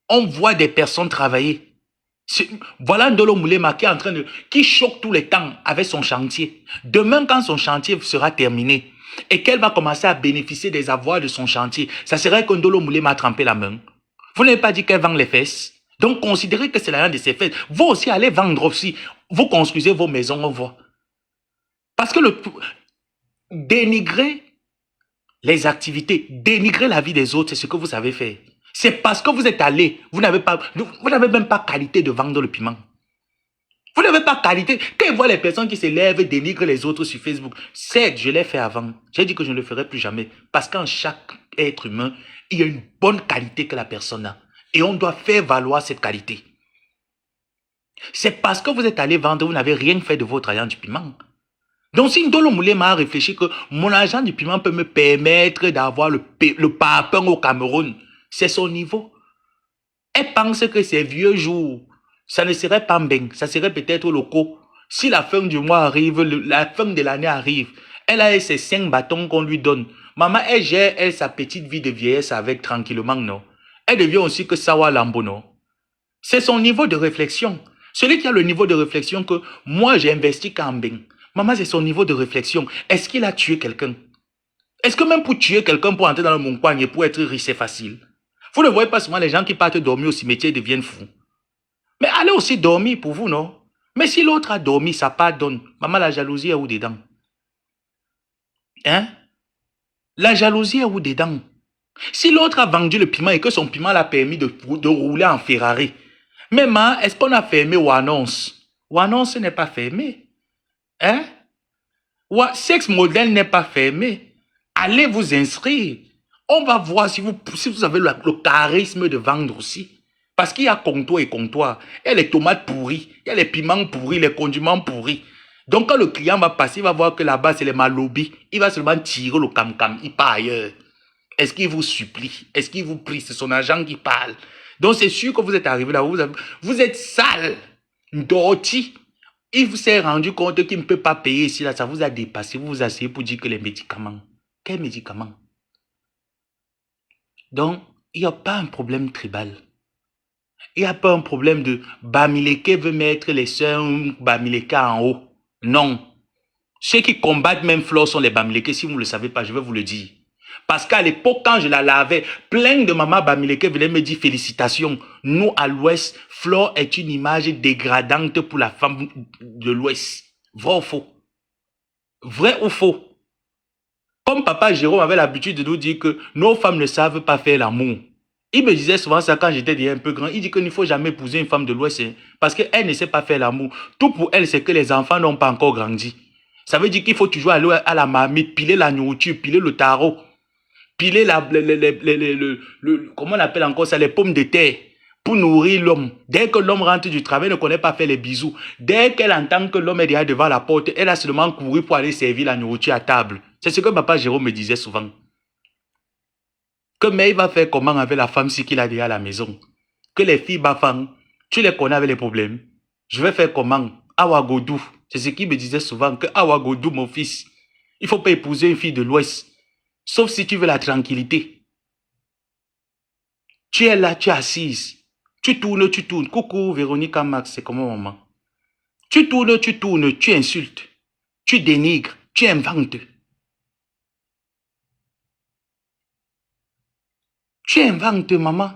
Speaker 1: On voit des personnes travailler. Voilà Ndolo Moulema qui choque tous les temps avec son chantier. Demain, quand son chantier sera terminé et qu'elle va commencer à bénéficier des avoirs de son chantier, ça serait que Ndolo Moulema a trempé la main. Vous n'avez pas dit qu'elle vend les fesses. Donc, considérez que c'est l'argent de ses fesses. Vous aussi, allez vendre aussi. Vous construisez vos maisons, on voit. Parce que dénigrer les activités, dénigrer la vie des autres, c'est ce que vous savez faire. C'est parce que vous êtes allé, vous n'avez même pas qualité de vendre le piment. Vous n'avez pas qualité. Quand je vois les personnes qui se lèvent et dénigrent les autres sur Facebook, certes, je l'ai fait avant. J'ai dit que je ne le ferai plus jamais. Parce qu'en chaque être humain, il y a une bonne qualité que la personne a. Et on doit faire valoir cette qualité. C'est parce que vous êtes allé vendre, vous n'avez rien fait de votre argent du piment. Donc si Ndolo Moulema a réfléchi que mon argent du piment peut me permettre d'avoir le parpaing au Cameroun, c'est son niveau. Elle pense que ces vieux jours, ça ne serait pas bien, ça serait peut-être loco. Si la fin du mois arrive, la fin de l'année arrive, elle a ses 5 bâtons qu'on lui donne. Maman, elle gère sa petite vie de vieillesse avec tranquillement, non? Elle devient aussi que Sawa Lambo, non? C'est son niveau de réflexion. Celui qui a le niveau de réflexion que moi j'ai investi quand bien. Maman, c'est son niveau de réflexion. Est-ce qu'il a tué quelqu'un? Est-ce que même pour tuer quelqu'un, pour entrer dans le moncogne et pour être riche, c'est facile? Vous ne voyez pas souvent les gens qui partent dormir au cimetière deviennent fous. Mais allez aussi dormir pour vous, non? Mais si l'autre a dormi, ça pardonne. Maman, la jalousie est où dedans? Hein? La jalousie est où dedans? Si l'autre a vendu le piment et que son piment l'a permis de rouler en Ferrari, même, est-ce qu'on a fermé Ouannonce? Ouannonce n'est pas fermé. Hein? Sex Model n'est pas fermé. Allez vous inscrire. On va voir si vous avez le charisme de vendre aussi. Parce qu'il y a comptoir et comptoir. Il y a les tomates pourries, il y a les piments pourris, les condiments pourris. Donc quand le client va passer, il va voir que là-bas c'est les malobis. Il va seulement tirer le cam-cam, il part ailleurs. Est-ce qu'il vous supplie? Est-ce qu'il vous prie? C'est son agent qui parle. Donc c'est sûr que vous êtes arrivé là, vous êtes sale, dirty. Il s'est rendu compte qu'il ne peut pas payer ici, là, ça vous a dépassé. Vous vous asseyez pour dire que les médicaments. Quels médicaments? Donc, il n'y a pas un problème tribal. Il n'y a pas un problème de Bamileke veut mettre les sœurs Bamileke en haut. Non. Ceux qui combattent même Flore sont les Bamileke. Si vous ne le savez pas, je vais vous le dire. Parce qu'à l'époque, quand je la lavais, plein de mamans Bamileke venaient me dire félicitations. Nous, à l'Ouest, Flore est une image dégradante pour la femme de l'Ouest. Vrai ou faux? Vrai ou faux? Comme papa Jérôme avait l'habitude de nous dire que nos femmes ne savent pas faire l'amour. Il me disait souvent ça quand j'étais déjà un peu grand. Il dit qu'il ne faut jamais épouser une femme de l'Ouest parce qu'elle ne sait pas faire l'amour. Tout pour elle, c'est que les enfants n'ont pas encore grandi. Ça veut dire qu'il faut toujours aller à la marmite, piler la nourriture, piler le tarot, piler comment on appelle encore ça, les pommes de terre pour nourrir l'homme. Dès que l'homme rentre du travail, elle ne connaît pas faire les bisous. Dès qu'elle entend que l'homme est déjà devant la porte, elle a seulement couru pour aller servir la nourriture à table. C'est ce que papa Jérôme me disait souvent. Que mais il va faire comment avec la femme si qu'il a déjà à la maison? Que les filles bafang, tu les connais avec les problèmes. Je vais faire comment? Awagodou. C'est ce qu'il me disait souvent, que Awagodou, mon fils. Il ne faut pas épouser une fille de l'Ouest. Sauf si tu veux la tranquillité. Tu es là, tu es assise. Tu tournes, tu tournes. Coucou, Véronique Max, c'est comment maman? Tu tournes, tu insultes. Tu dénigres, tu inventes. Tu inventes, maman.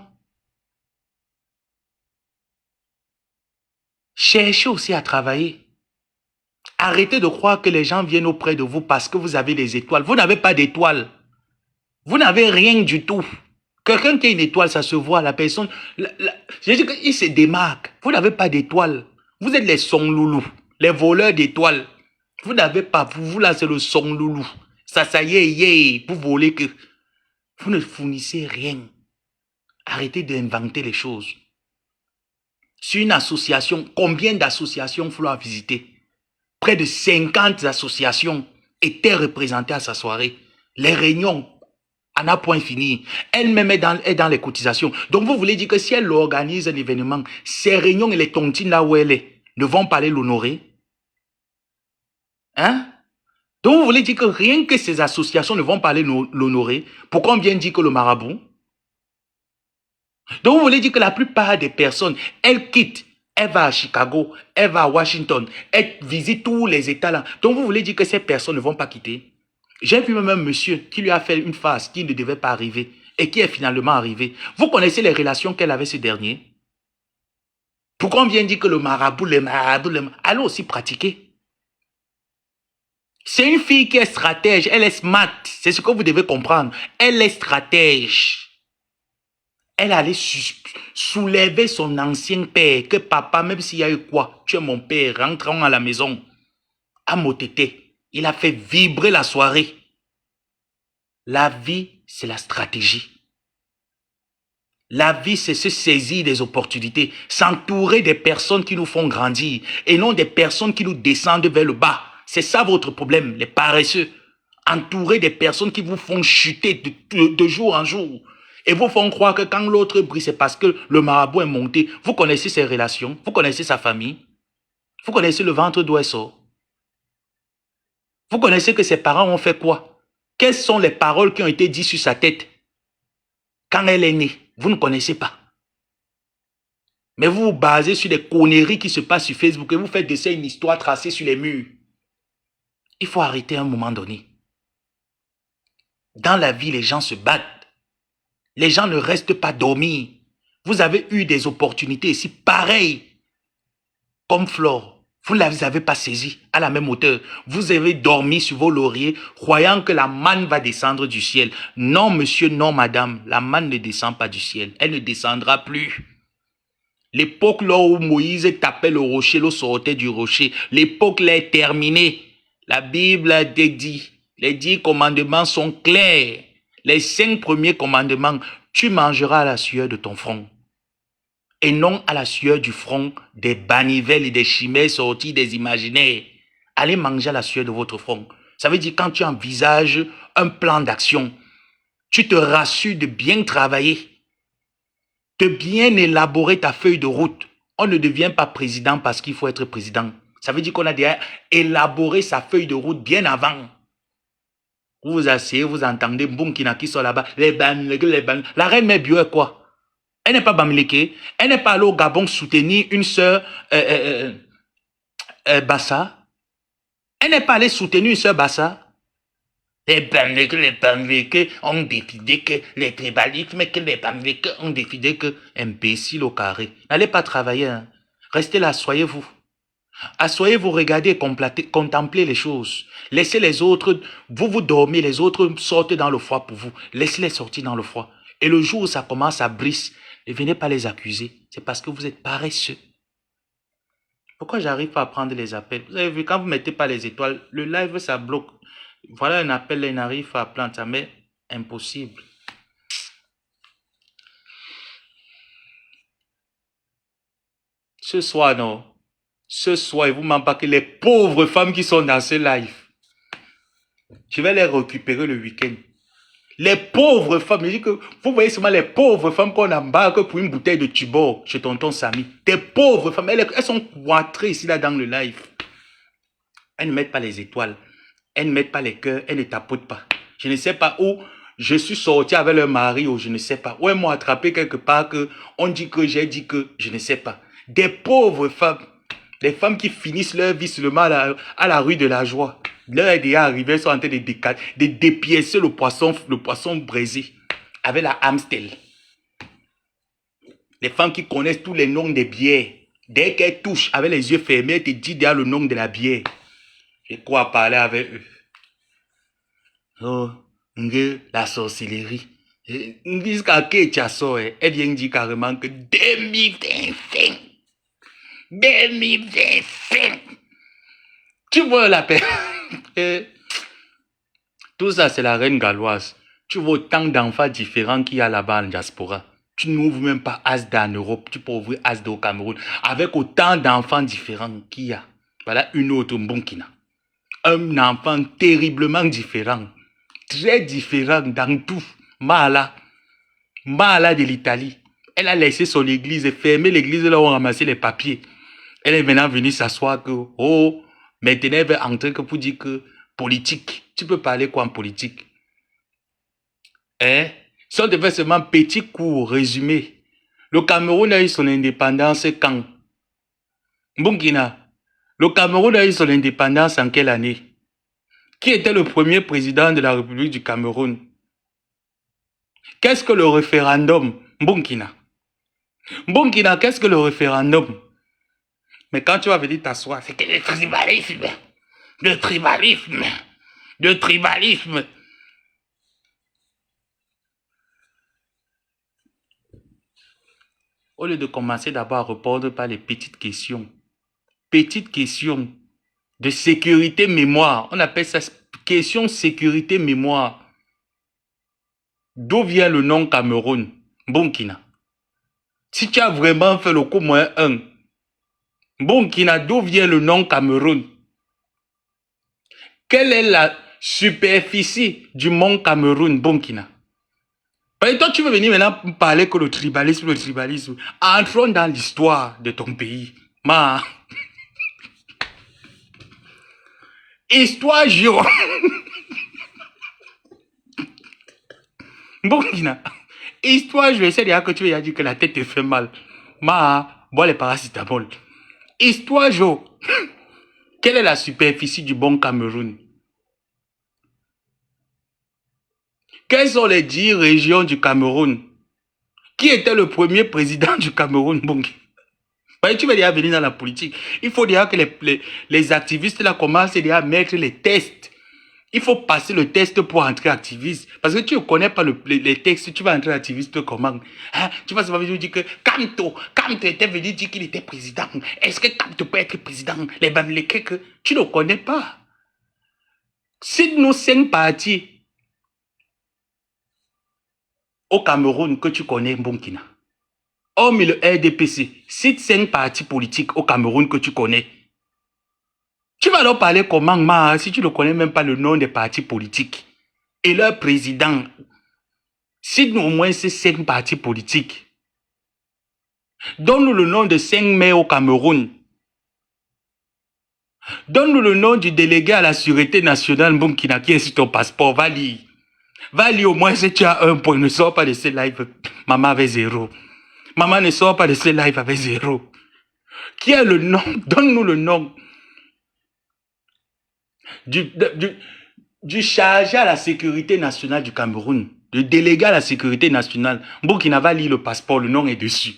Speaker 1: Cherchez aussi à travailler. Arrêtez de croire que les gens viennent auprès de vous parce que vous avez des étoiles. Vous n'avez pas d'étoiles. Vous n'avez rien du tout. Quelqu'un qui a une étoile, ça se voit. La personne, je dis qu'il se démarque. Vous n'avez pas d'étoiles. Vous êtes les songloulous, les voleurs d'étoiles. Vous n'avez pas, vous là, c'est le songloulou. Ça y est, vous volez que... Vous ne fournissez rien. Arrêtez d'inventer les choses. Sur une association, combien d'associations Flo a visité? Près de 50 associations étaient représentées à sa soirée. Les réunions, à n'a point fini. Elle-même est dans les cotisations. Donc vous voulez dire que si elle organise un événement, ces réunions et les tontines là où elle est, ne vont pas aller l'honorer? Hein? Donc vous voulez dire que rien que ces associations ne vont pas aller l'honorer? Pourquoi on vient dire que le marabout? Donc vous voulez dire que la plupart des personnes, elles quittent, elles vont à Chicago, elles vont à Washington, elles visitent tous les États là. Donc vous voulez dire que ces personnes ne vont pas quitter? J'ai vu même un monsieur qui lui a fait une face qui ne devait pas arriver et qui est finalement arrivé. Vous connaissez les relations qu'elle avait ce dernier? Pourquoi on vient dire que le marabout, allez aussi pratiquer. C'est une fille qui est stratège, elle est smart, c'est ce que vous devez comprendre. Elle est stratège. Elle allait soulever son ancien père, que papa, même s'il y a eu quoi, tu es mon père, rentrons à la maison. À Motete, il a fait vibrer la soirée. La vie, c'est la stratégie. La vie, c'est se saisir des opportunités, s'entourer des personnes qui nous font grandir et non des personnes qui nous descendent vers le bas. C'est ça votre problème, les paresseux. Entourer des personnes qui vous font chuter de jour en jour. Et vous font croire que quand l'autre brille, c'est parce que le marabout est monté. Vous connaissez ses relations, vous connaissez sa famille, vous connaissez le ventre d'où elle sort. Vous connaissez que ses parents ont fait quoi? Quelles sont les paroles qui ont été dites sur sa tête quand elle est née? Vous ne connaissez pas. Mais vous vous basez sur des conneries qui se passent sur Facebook et vous faites de ça une histoire tracée sur les murs. Il faut arrêter à un moment donné. Dans la vie, les gens se battent. Les gens ne restent pas dormis. Vous avez eu des opportunités ici pareilles comme Flore. Vous ne les avez pas saisies à la même hauteur. Vous avez dormi sur vos lauriers croyant que la manne va descendre du ciel. Non, monsieur, non, madame. La manne ne descend pas du ciel. Elle ne descendra plus. L'époque là où Moïse tapait le rocher, l'eau sortait du rocher. L'époque là est terminée. La Bible a dit, les 10 commandements sont clairs. Les 5 premiers commandements, tu mangeras à la sueur de ton front. Et non à la sueur du front des banivelles et des chimères sorties des imaginaires. Allez manger à la sueur de votre front. Ça veut dire quand tu envisages un plan d'action, tu te rassures de bien travailler, de bien élaborer ta feuille de route. On ne devient pas président parce qu'il faut être président. Ça veut dire qu'on a déjà élaboré sa feuille de route bien avant. Vous vous asseyez, vous entendez Mbunkina qui sont là-bas. Les ban. La reine Mère Bio est quoi? Elle n'est pas Bamileke. Elle n'est pas allée au Gabon soutenir une sœur Bassa. Elle n'est pas allée soutenir une sœur Bassa. Les Bamileke ont décidé que les tribalismes, que les Bamileke ont décidé que imbécile au carré. N'allez pas travailler. Hein. Restez là, asseyez-vous. Asseyez-vous, regardez et contemplez les choses. Laissez les autres, vous dormez, les autres sortent dans le froid pour vous. Laissez-les sortir dans le froid. Et le jour où ça commence à briser, ne venez pas les accuser. C'est parce que vous êtes paresseux. Pourquoi j'arrive pas à prendre les appels? Vous avez vu, quand vous ne mettez pas les étoiles, le live, ça bloque. Voilà un appel, là, il n'arrive pas à planter. Ça m'est impossible. Ce soir, non. Ce soir, il vous manque pas que les pauvres femmes qui sont dans ce live. Je vais les récupérer le week-end. Les pauvres femmes, je dis que vous voyez seulement les pauvres femmes qu'on embarque pour une bouteille de Tuborg chez tonton Samy. Des pauvres femmes, elles sont cloîtrées ici là dans le live. Elles ne mettent pas les étoiles, elles ne mettent pas les cœurs, elles ne tapotent pas. Je ne sais pas où je suis sorti avec leur mari ou je ne sais pas. Où elles m'ont attrapé quelque part que on dit que j'ai dit que je ne sais pas. Des pauvres femmes, des femmes qui finissent leur vie seulement à la rue de la joie. L'heure est déjà arrivée, elles sont en train de dépiécer le poisson braisé avec la Amstel. Les femmes qui connaissent tous les noms des bières, dès qu'elles touchent avec les yeux fermés, elles te disent déjà le nom de la bière. J'ai quoi parler avec eux? Oh, la sorcellerie. Jusqu'à Ketchasso, elle vient dire carrément que 2025. 2025. Tu vois la paix. Tout ça, c'est la reine galloise. Tu vois autant d'enfants différents qu'il y a là-bas en diaspora. Tu n'ouvres même pas Asda en Europe. Tu peux ouvrir Asda au Cameroun. Avec autant d'enfants différents qu'il y a. Voilà une autre Mbunkina. Un enfant terriblement différent. Très différent dans tout. Mala de l'Italie. Elle a laissé son église et fermé l'église là où on ramassait les papiers. Elle est maintenant venue s'asseoir que, oh, Maintenant, elle va entrer que pour dire que politique. Tu peux parler quoi en politique? Hein? Si on te fait seulement petit cours, résumé. Le Cameroun a eu son indépendance quand? Burkina. Le Cameroun a eu son indépendance en quelle année? Qui était le premier président de la République du Cameroun? Qu'est-ce que le référendum? Burkina. Burkina, qu'est-ce que le référendum? Mais quand tu vas venir t'asseoir, c'est que le tribalisme. Le tribalisme. Le tribalisme. Au lieu de commencer d'abord à répondre par les petites questions de sécurité mémoire, on appelle ça question sécurité mémoire. D'où vient le nom Cameroun? Burkina. Si tu as vraiment fait le coup moins 1, Burkina, d'où vient le nom Cameroun? Quelle est la superficie du mont Cameroun, Burkina? Et toi, tu veux venir maintenant parler que le tribalisme. Entrons dans l'histoire de ton pays. Histoire géo. Burkina. Histoire, je vais essayer de dire que tu vas dire que la tête te fait mal. Bois les paracétamol. Histoire géo. Quelle est la superficie du bon Cameroun? Quelles sont les 10 régions du Cameroun? Qui était le premier président du Cameroun? Tu vas déjà venir dans la politique. Il faut déjà que les activistes là commencent déjà à mettre les tests. Il faut passer le test pour entrer activiste. Parce que tu ne connais pas les textes, tu vas entrer activiste comment? Hein? Tu vas se dire que Kamto était venu dire qu'il était président. Est-ce que Kamto peut être président? Les Bamileke que tu ne connais pas. Cite nous 5 partis au Cameroun que tu connais, Burkina. Hormis le RDPC, cite 5 partis politiques au Cameroun que tu connais. Tu vas leur parler comment, si tu ne connais même pas le nom des partis politiques et leur président. Cite-nous au moins ces 5 partis politiques. Donne-nous le nom de 5 maires au Cameroun. Donne-nous le nom du délégué à la sûreté nationale Burkina qui est sur ton passeport. Va lire. Va lire au moins si tu as 1 point. Ne sors pas de ce live. Maman avait 0. Maman ne sort pas de ce live avec 0. Qui est le nom? Donne-nous le nom du chargé à la sécurité nationale du Cameroun. Le délégué à la sécurité nationale. Burkina va lire le passeport. Le nom est dessus.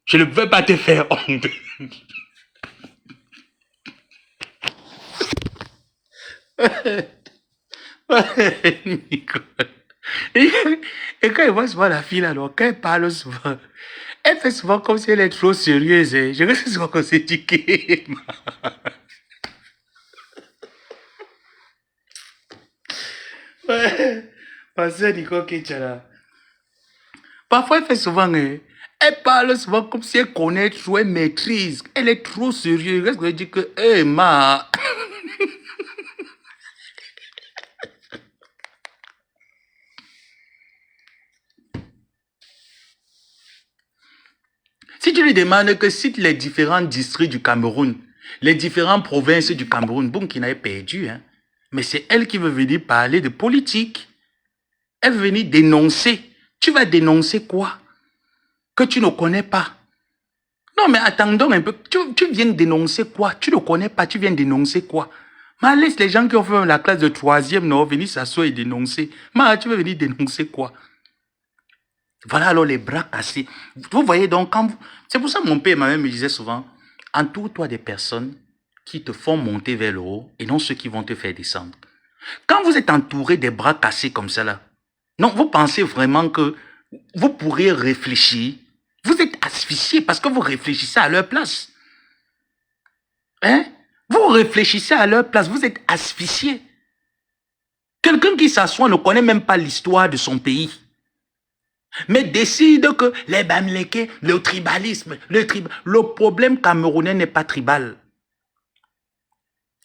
Speaker 1: Je ne veux pas te faire honte. Et quand elle voit souvent la fille là, alors, quand elle parle souvent, elle fait souvent comme si elle est trop sérieuse. Hein. Je reste souvent qu'on s'est éduqué. Parfois, elle fait souvent, hein, elle parle souvent comme si elle connaît trop, elle maîtrise. Elle est trop sérieuse. Qu'est-ce que je dis que, hé, ma. Si tu lui demandes que cite les différents districts du Cameroun, les différentes provinces du Cameroun, bon, qui n'avait perdu, hein. Mais c'est elle qui veut venir parler de politique. Elle veut venir dénoncer. Tu vas dénoncer quoi? Que tu ne connais pas. Non, mais attendons un peu. Tu viens dénoncer quoi? Tu ne connais pas, tu viens dénoncer quoi? Mais laisse les gens qui ont fait la classe de 3e, non, venir s'asseoir et dénoncer. Mais tu veux venir dénoncer quoi? Voilà alors les bras cassés. Vous voyez donc, c'est pour ça que mon père ma mère me disait souvent, entoure-toi des personnes qui te font monter vers le haut et non ceux qui vont te faire descendre. Quand vous êtes entouré des bras cassés comme ça là, non, vous pensez vraiment que vous pourrez réfléchir. Vous êtes asphyxié parce que vous réfléchissez à leur place. Hein? Vous réfléchissez à leur place, vous êtes asphyxié. Quelqu'un qui s'assoit ne connaît même pas l'histoire de son pays. Mais décide que les Bamileke, le tribalisme, le problème camerounais n'est pas tribal.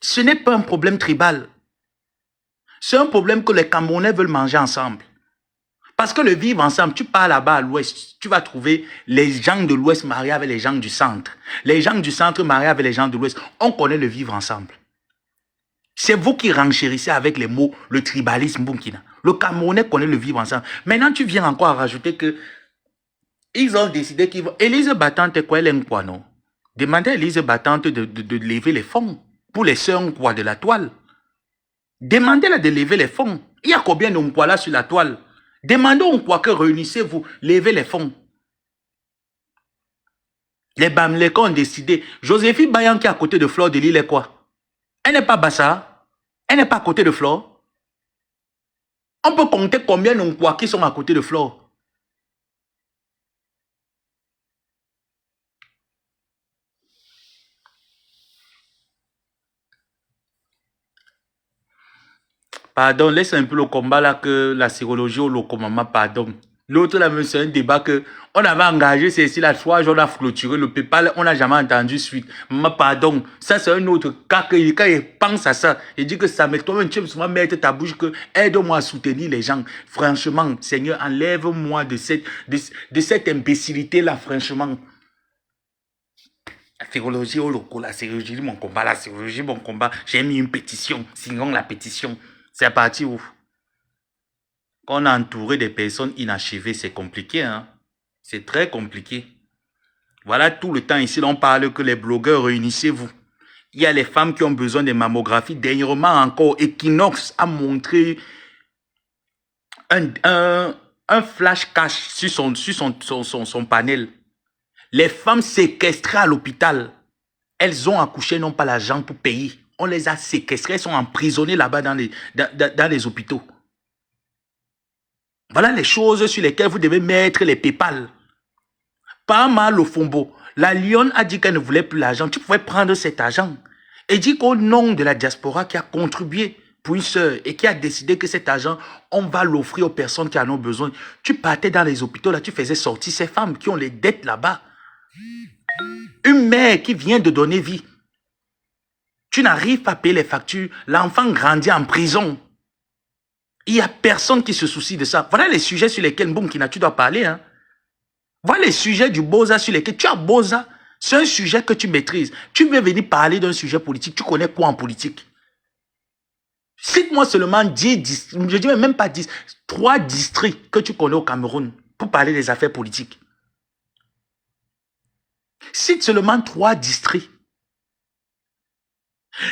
Speaker 1: Ce n'est pas un problème tribal. C'est un problème que les Camerounais veulent manger ensemble. Parce que le vivre ensemble, tu pars là-bas à l'ouest, tu vas trouver les gens de l'ouest mariés avec les gens du centre. Les gens du centre mariés avec les gens de l'ouest. On connaît le vivre ensemble. C'est vous qui renchérissez avec les mots, le tribalisme Bunkina. Le Camerounais connaît le vivre ensemble. Maintenant, tu viens encore à rajouter que ils ont décidé qu'ils vont... Élise Battante, quoi, elle aime quoi, non? Demandez à Élise Battante de lever les fonds pour les sœurs quoi de la toile. Demandez-la de lever les fonds. Il y a combien de quoi là sur la toile? Demandez au quoi que réunissez-vous, levez les fonds. Les Bamleka ont décidé. Joséphine Bayan qui est à côté de Flore de Lille est quoi? Elle n'est pas Bassa. Elle n'est pas à côté de Flore. On peut compter combien de quoi qui sont à côté de Flore. Pardon, laisse un peu le combat là que la sérologie ou le commandement, pardon. L'autre là, c'est un débat que on avait engagé, c'est ici la 3 jours, on a clôturé le PayPal, on n'a jamais entendu suite. Mais pardon, ça c'est un autre cas que quand il pense à ça, il dit que ça met toi-même, tu veux souvent mettre ta bouche que aide-moi à soutenir les gens. Franchement, Seigneur, enlève-moi de cette imbécilité là, franchement. La sérologie au loco, la sérologie mon combat, la sérologie mon combat. J'ai mis une pétition, sinon la pétition. C'est à partir où? Quand on est entouré des personnes inachevées, c'est compliqué, hein? C'est très compliqué. Voilà tout le temps ici, on parle que les blogueurs, réunissez-vous. Il y a les femmes qui ont besoin de mammographies. Dernièrement encore, Equinox a montré un flash cash sur son panel. Les femmes séquestrées à l'hôpital, elles ont accouché, n'ont pas l'argent pour payer. On les a séquestrées, elles sont emprisonnées là-bas dans les hôpitaux. Voilà les choses sur lesquelles vous devez mettre les PayPal. Pas mal au Fombo. La Lyon a dit qu'elle ne voulait plus l'argent. Tu pouvais prendre cet argent et dire qu'au nom de la diaspora qui a contribué pour une sœur et qui a décidé que cet argent, on va l'offrir aux personnes qui en ont besoin. Tu partais dans les hôpitaux, là, tu faisais sortir ces femmes qui ont les dettes là-bas. Une mère qui vient de donner vie. Tu n'arrives pas à payer les factures. L'enfant grandit en prison. Il n'y a personne qui se soucie de ça. Voilà les sujets sur lesquels Mboumkina, tu dois parler. Hein. Voilà les sujets du Boza sur lesquels tu as Boza. C'est un sujet que tu maîtrises. Tu veux venir parler d'un sujet politique. Tu connais quoi en politique? Cite-moi seulement 10, je dis même pas 10, 3 districts que tu connais au Cameroun pour parler des affaires politiques. Cite seulement 3 districts.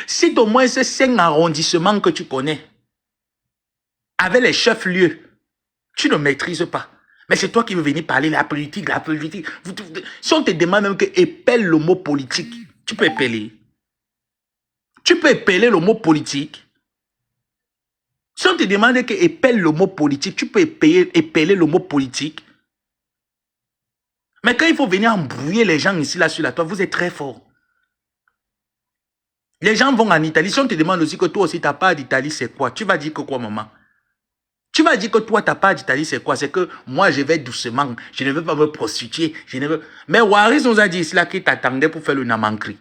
Speaker 1: Cite au moins ces 5 arrondissements que tu connais. Avec les chefs-lieux, tu ne maîtrises pas. Mais c'est toi qui veux venir parler de la politique, la politique. Si on te demande même que épelle le mot politique, tu peux épeler. Tu peux épeler le mot politique. Si on te demande que épelle le mot politique, tu peux épeler le mot politique. Mais quand il faut venir embrouiller les gens ici, là, sur la toile, vous êtes très fort. Les gens vont en Italie. Si on te demande aussi que toi aussi, ta part d'Italie, c'est quoi? Tu vas dire que quoi, maman? Tu vas dire que toi, ta part d'Italie, c'est quoi? C'est que moi, je vais doucement. Je ne veux pas me prostituer. Je ne veux... Mais Waris nous a dit ici là qu'il t'attendait pour faire le namankri.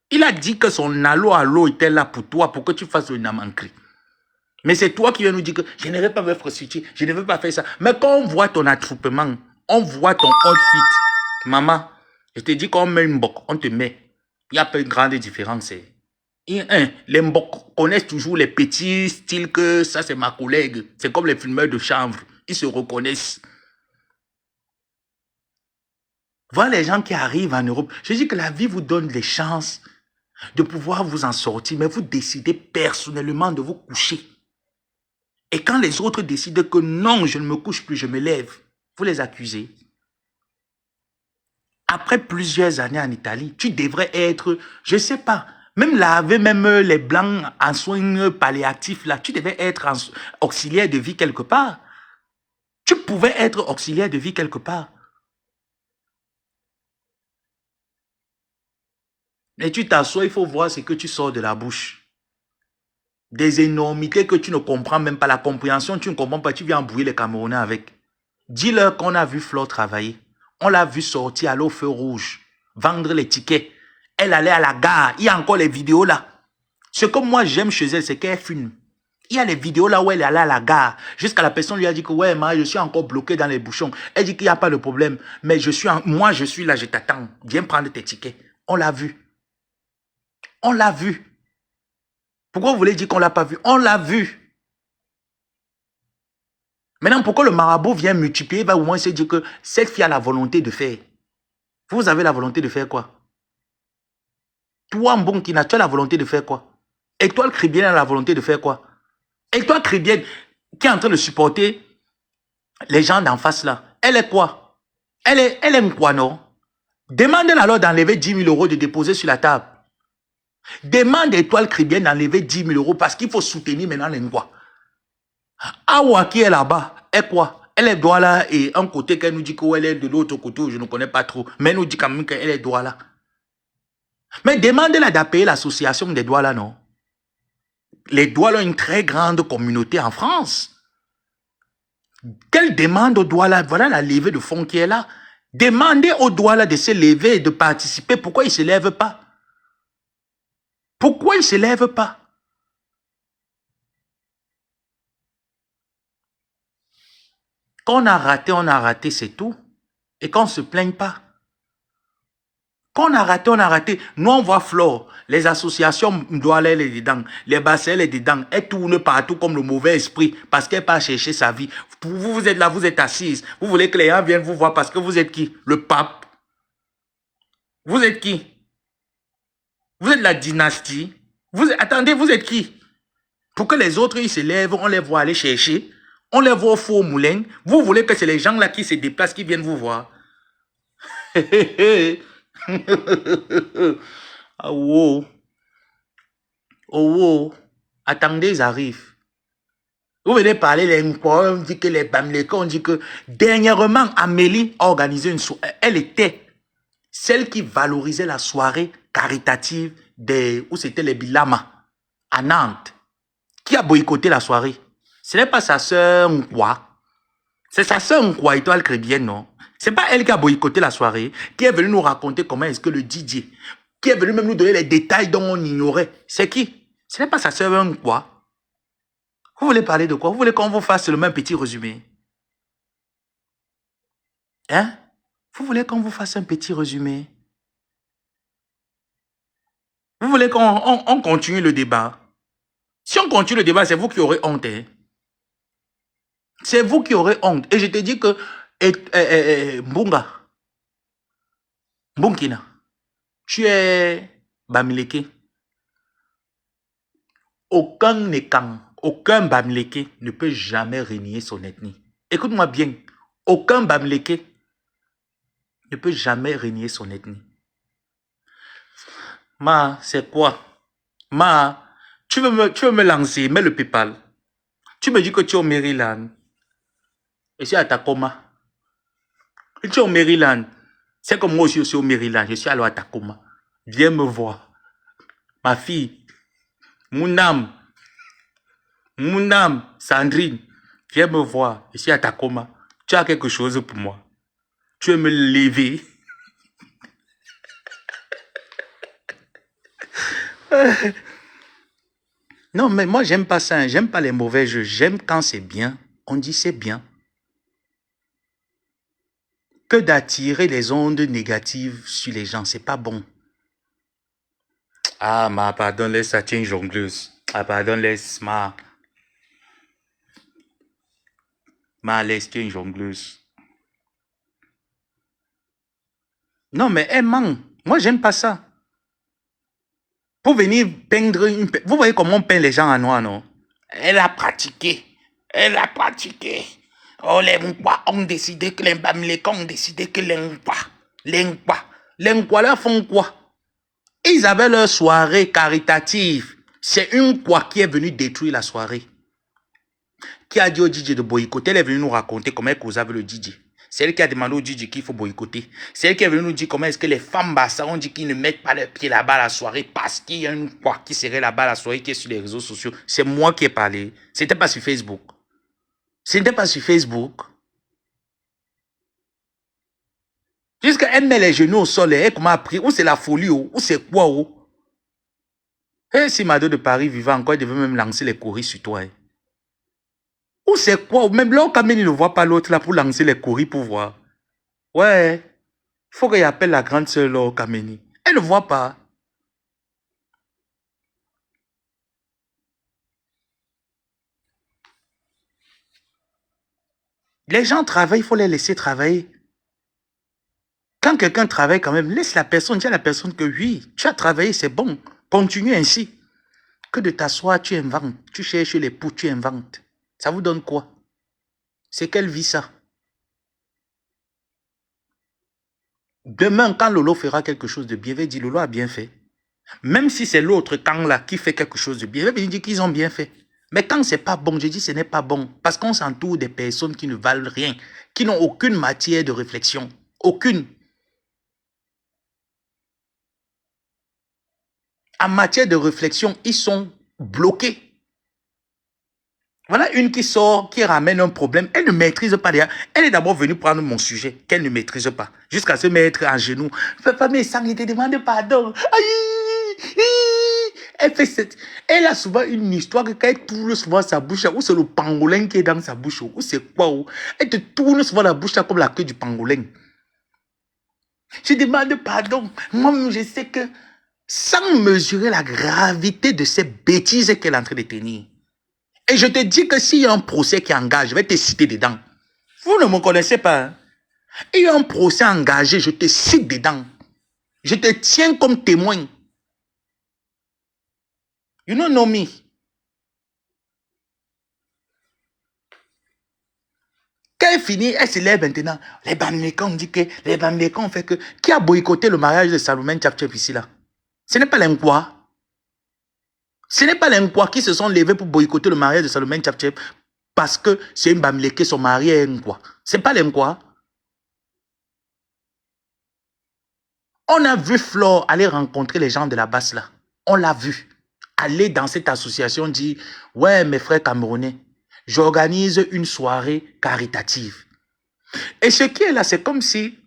Speaker 1: Il a dit que son allo était là pour toi, pour que tu fasses le namankri. Mais c'est toi qui viens nous dire que je ne veux pas me prostituer, je ne veux pas faire ça. Mais quand on voit ton attroupement, on voit ton outfit. Maman, je te dis qu'on met une mbok, on te met. Il n'y a pas une grande différence. Les mbok connaissent toujours les petits styles que ça c'est ma collègue. C'est comme les filmeurs de chanvre. Ils se reconnaissent. Voilà les gens qui arrivent en Europe. Je dis que la vie vous donne les chances de pouvoir vous en sortir, mais vous décidez personnellement de vous coucher. Et quand les autres décident que non, je ne me couche plus, je me lève, vous les accusez. Après plusieurs années en Italie, tu devrais être, je ne sais pas, même laver même les blancs en soins palliatifs, là, tu devais être auxiliaire de vie quelque part. Tu pouvais être auxiliaire de vie quelque part. Et tu t'assois, il faut voir ce que tu sors de la bouche. Des énormités que tu ne comprends même pas. La compréhension, tu ne comprends pas. Tu viens embrouiller les Camerounais avec. Dis-leur qu'on a vu Flore travailler. On l'a vu sortir, aller au feu rouge, vendre les tickets. Elle allait à la gare. Il y a encore les vidéos là. Ce que moi j'aime chez elle, c'est qu'elle filme. Il y a les vidéos là où elle est allée à la gare. Jusqu'à la personne lui a dit que ouais, je suis encore bloqué dans les bouchons. Elle dit qu'il n'y a pas de problème. Mais moi, je suis là, je t'attends. Viens prendre tes tickets. On l'a vu. On l'a vu. Pourquoi vous voulez dire qu'on ne l'a pas vu? On l'a vu. Maintenant, pourquoi le marabout vient multiplier, il va au moins se dire que cette fille a la volonté de faire. Vous avez la volonté de faire quoi? Toi, Mbonkina, tu as la volonté de faire quoi? Étoile Chrétienne a la volonté de faire quoi? Étoile Chrétienne qui est en train de supporter les gens d'en face là, elle est quoi? Elle aime quoi, non? Demandez alors d'enlever 10 000 euros de déposer sur la table. Demande Étoile Chrétienne d'enlever 10 000 euros parce qu'il faut soutenir maintenant les Ngwa. Awa qui est là-bas, est quoi? Elle est Douala et un côté qu'elle nous dit qu'elle est de l'autre côté, je ne connais pas trop. Mais elle nous dit quand même qu'elle est Douala. Mais demandez-la d'appeler l'association des Douala, non? Les Douala ont une très grande communauté en France. Qu'elle demande aux Douala, voilà la levée de fonds qui est là. Demandez aux Douala de se lever et de participer. Pourquoi ils ne se lèvent pas? Pourquoi ils ne se lèvent pas? Quand on a raté, c'est tout. Et qu'on ne se plaigne pas. Quand on a raté, on a raté. Nous, on voit Flore. Les associations doivent aller dedans. Les bassins, elle est dedans. Elle tourne partout comme le mauvais esprit parce qu'elle part chercher sa vie. Vous êtes là, vous êtes assise. Vous voulez que les gens viennent vous voir parce que vous êtes qui? Le pape. Vous êtes qui? Vous êtes la dynastie. Attendez, vous êtes qui? Pour que les autres, ils se lèvent, on les voit aller chercher. On les voit au four moulin. Vous voulez que c'est les gens là qui se déplacent, qui viennent vous voir. Ah, wow. Oh, wow. Attendez, ils arrivent. Vous venez parler, on dit que les Bamileke, on dit que dernièrement, Amélie a organisé une soirée. Elle était celle qui valorisait la soirée caritative où c'était les Bilama, à Nantes. Qui a boycotté la soirée? Ce n'est pas sa sœur Nkwa. C'est sa sœur Nkwa, Étoile Chrétienne, non? C'est pas elle qui a boycotté la soirée, qui est venue nous raconter comment est-ce que le DJ, qui est venu même nous donner les détails dont on ignorait. C'est qui? Ce n'est pas sa sœur Nkwa. Vous voulez parler de quoi? Vous voulez qu'on vous fasse le même petit résumé? Hein? Vous voulez qu'on vous fasse un petit résumé? Vous voulez qu'on continue le débat? Si on continue le débat, c'est vous qui aurez honte. Hein? C'est vous qui aurez honte. Et je te dis que Mbunga, Mbunkina, tu es Bamileke. Aucun Bamileke ne peut jamais renier son ethnie. Écoute-moi bien. Aucun Bamileke ne peut jamais renier son ethnie. Ma, c'est quoi? Ma, tu veux me lancer, mets le PayPal. Tu me dis que tu es au Maryland. Et c'est à Tacoma. Et tu es au Maryland. C'est comme moi aussi, je suis au Maryland. Je suis allé à Tacoma. Viens me voir. Ma fille, mon âme, Sandrine, viens me voir. Je suis à Tacoma. Tu as quelque chose pour moi. Tu veux me lever. Non, mais moi, j'aime pas ça. J'aime pas les mauvais jeux. J'aime quand c'est bien. On dit c'est bien. Que d'attirer les ondes négatives sur les gens, c'est pas bon. Ah, pardon, laisse ça, tiens, jongleuse. Ah, pardon, laisse, laisse, tiens, jongleuse. Non, mais elle ment. Moi, j'aime pas ça. Pour venir peindre une... Vous voyez comment on peint les gens en noir, non? Elle a pratiqué. Elle a pratiqué. Oh, les Nkwa ont décidé que les Bamileke ont décidé que les Nkwa là font quoi? Ils avaient leur soirée caritative. C'est une Nkwa qui est venue détruire la soirée. Qui a dit au DJ de boycotter. Elle est venue nous raconter comment elle causait avec le DJ. C'est elle qui a demandé au DJ qu'il faut boycotter. C'est elle qui est venue nous dire comment est-ce que les femmes Bassa ont dit qu'ils ne mettent pas leurs pieds là-bas à la soirée parce qu'il y a une quoi qui serait là-bas à la soirée qui est sur les réseaux sociaux. C'est moi qui ai parlé. C'était pas sur Facebook. C'était pas sur Facebook. Jusqu'elle met les genoux au sol, elle comment a pris. Ou c'est la folie, ou c'est quoi, ou. Et si Mado de Paris vivait encore, il devait même lancer les courriers sur toi. Hein. Ou c'est quoi, même là, quand même, il ne voit pas l'autre là pour lancer les courriers pour voir. Ouais. Il faut qu'il appelle la grande sœur là, Kameni. Elle ne voit pas. Les gens travaillent, il faut les laisser travailler. Quand quelqu'un travaille quand même, laisse la personne, dis à la personne que oui, tu as travaillé, c'est bon. Continue ainsi. Que de t'asseoir, tu inventes. Tu cherches les poux, tu inventes. Ça vous donne quoi? C'est quelle vie ça? Demain, quand Lolo fera quelque chose de bien, il va dire Lolo a bien fait. Même si c'est l'autre camp-là qui fait quelque chose de bien, il va dire qu'ils ont bien fait. Mais quand c'est pas bon, je dis ce n'est pas bon. Parce qu'on s'entoure des personnes qui ne valent rien, qui n'ont aucune matière de réflexion. Aucune. En matière de réflexion, ils sont bloqués. Voilà une qui sort, qui ramène un problème. Elle ne maîtrise pas déjà. Elle est d'abord venue prendre mon sujet, qu'elle ne maîtrise pas. Jusqu'à se mettre à genoux. Famille, sans te demande pardon. Aïe, elle fait cette... Elle a souvent une histoire que quand elle tourne souvent sa bouche, ou c'est le pangolin qui est dans sa bouche, ou c'est quoi, ou elle te tourne souvent la bouche comme la queue du pangolin. Je demande pardon. Moi, je sais que sans mesurer la gravité de ces bêtises qu'elle est en train de tenir. Et je te dis que s'il y a un procès qui engage, je vais te citer dedans. Vous ne me connaissez pas. Hein? Il y a un procès engagé, je te cite dedans. Je te tiens comme témoin. You don't know me. Quand elle finit, elle se lève maintenant. Les Bamilekans ont dit que les Bamilekans ont fait que... Qui a boycotté le mariage de Salomon Tchapchep ici là? Ce n'est pas l'Inkwa. Ce n'est pas les Nkwa qui se sont levés pour boycotter le mariage de Salomon Tchapchep parce que c'est une Bamileke, son mari est Nkwa. Ce n'est pas les Nkwa. On a vu Flore aller rencontrer les gens de la basse là. On l'a vu. Aller dans cette association dire, ouais mes frères camerounais, j'organise une soirée caritative. Et ce qui est là, c'est comme si,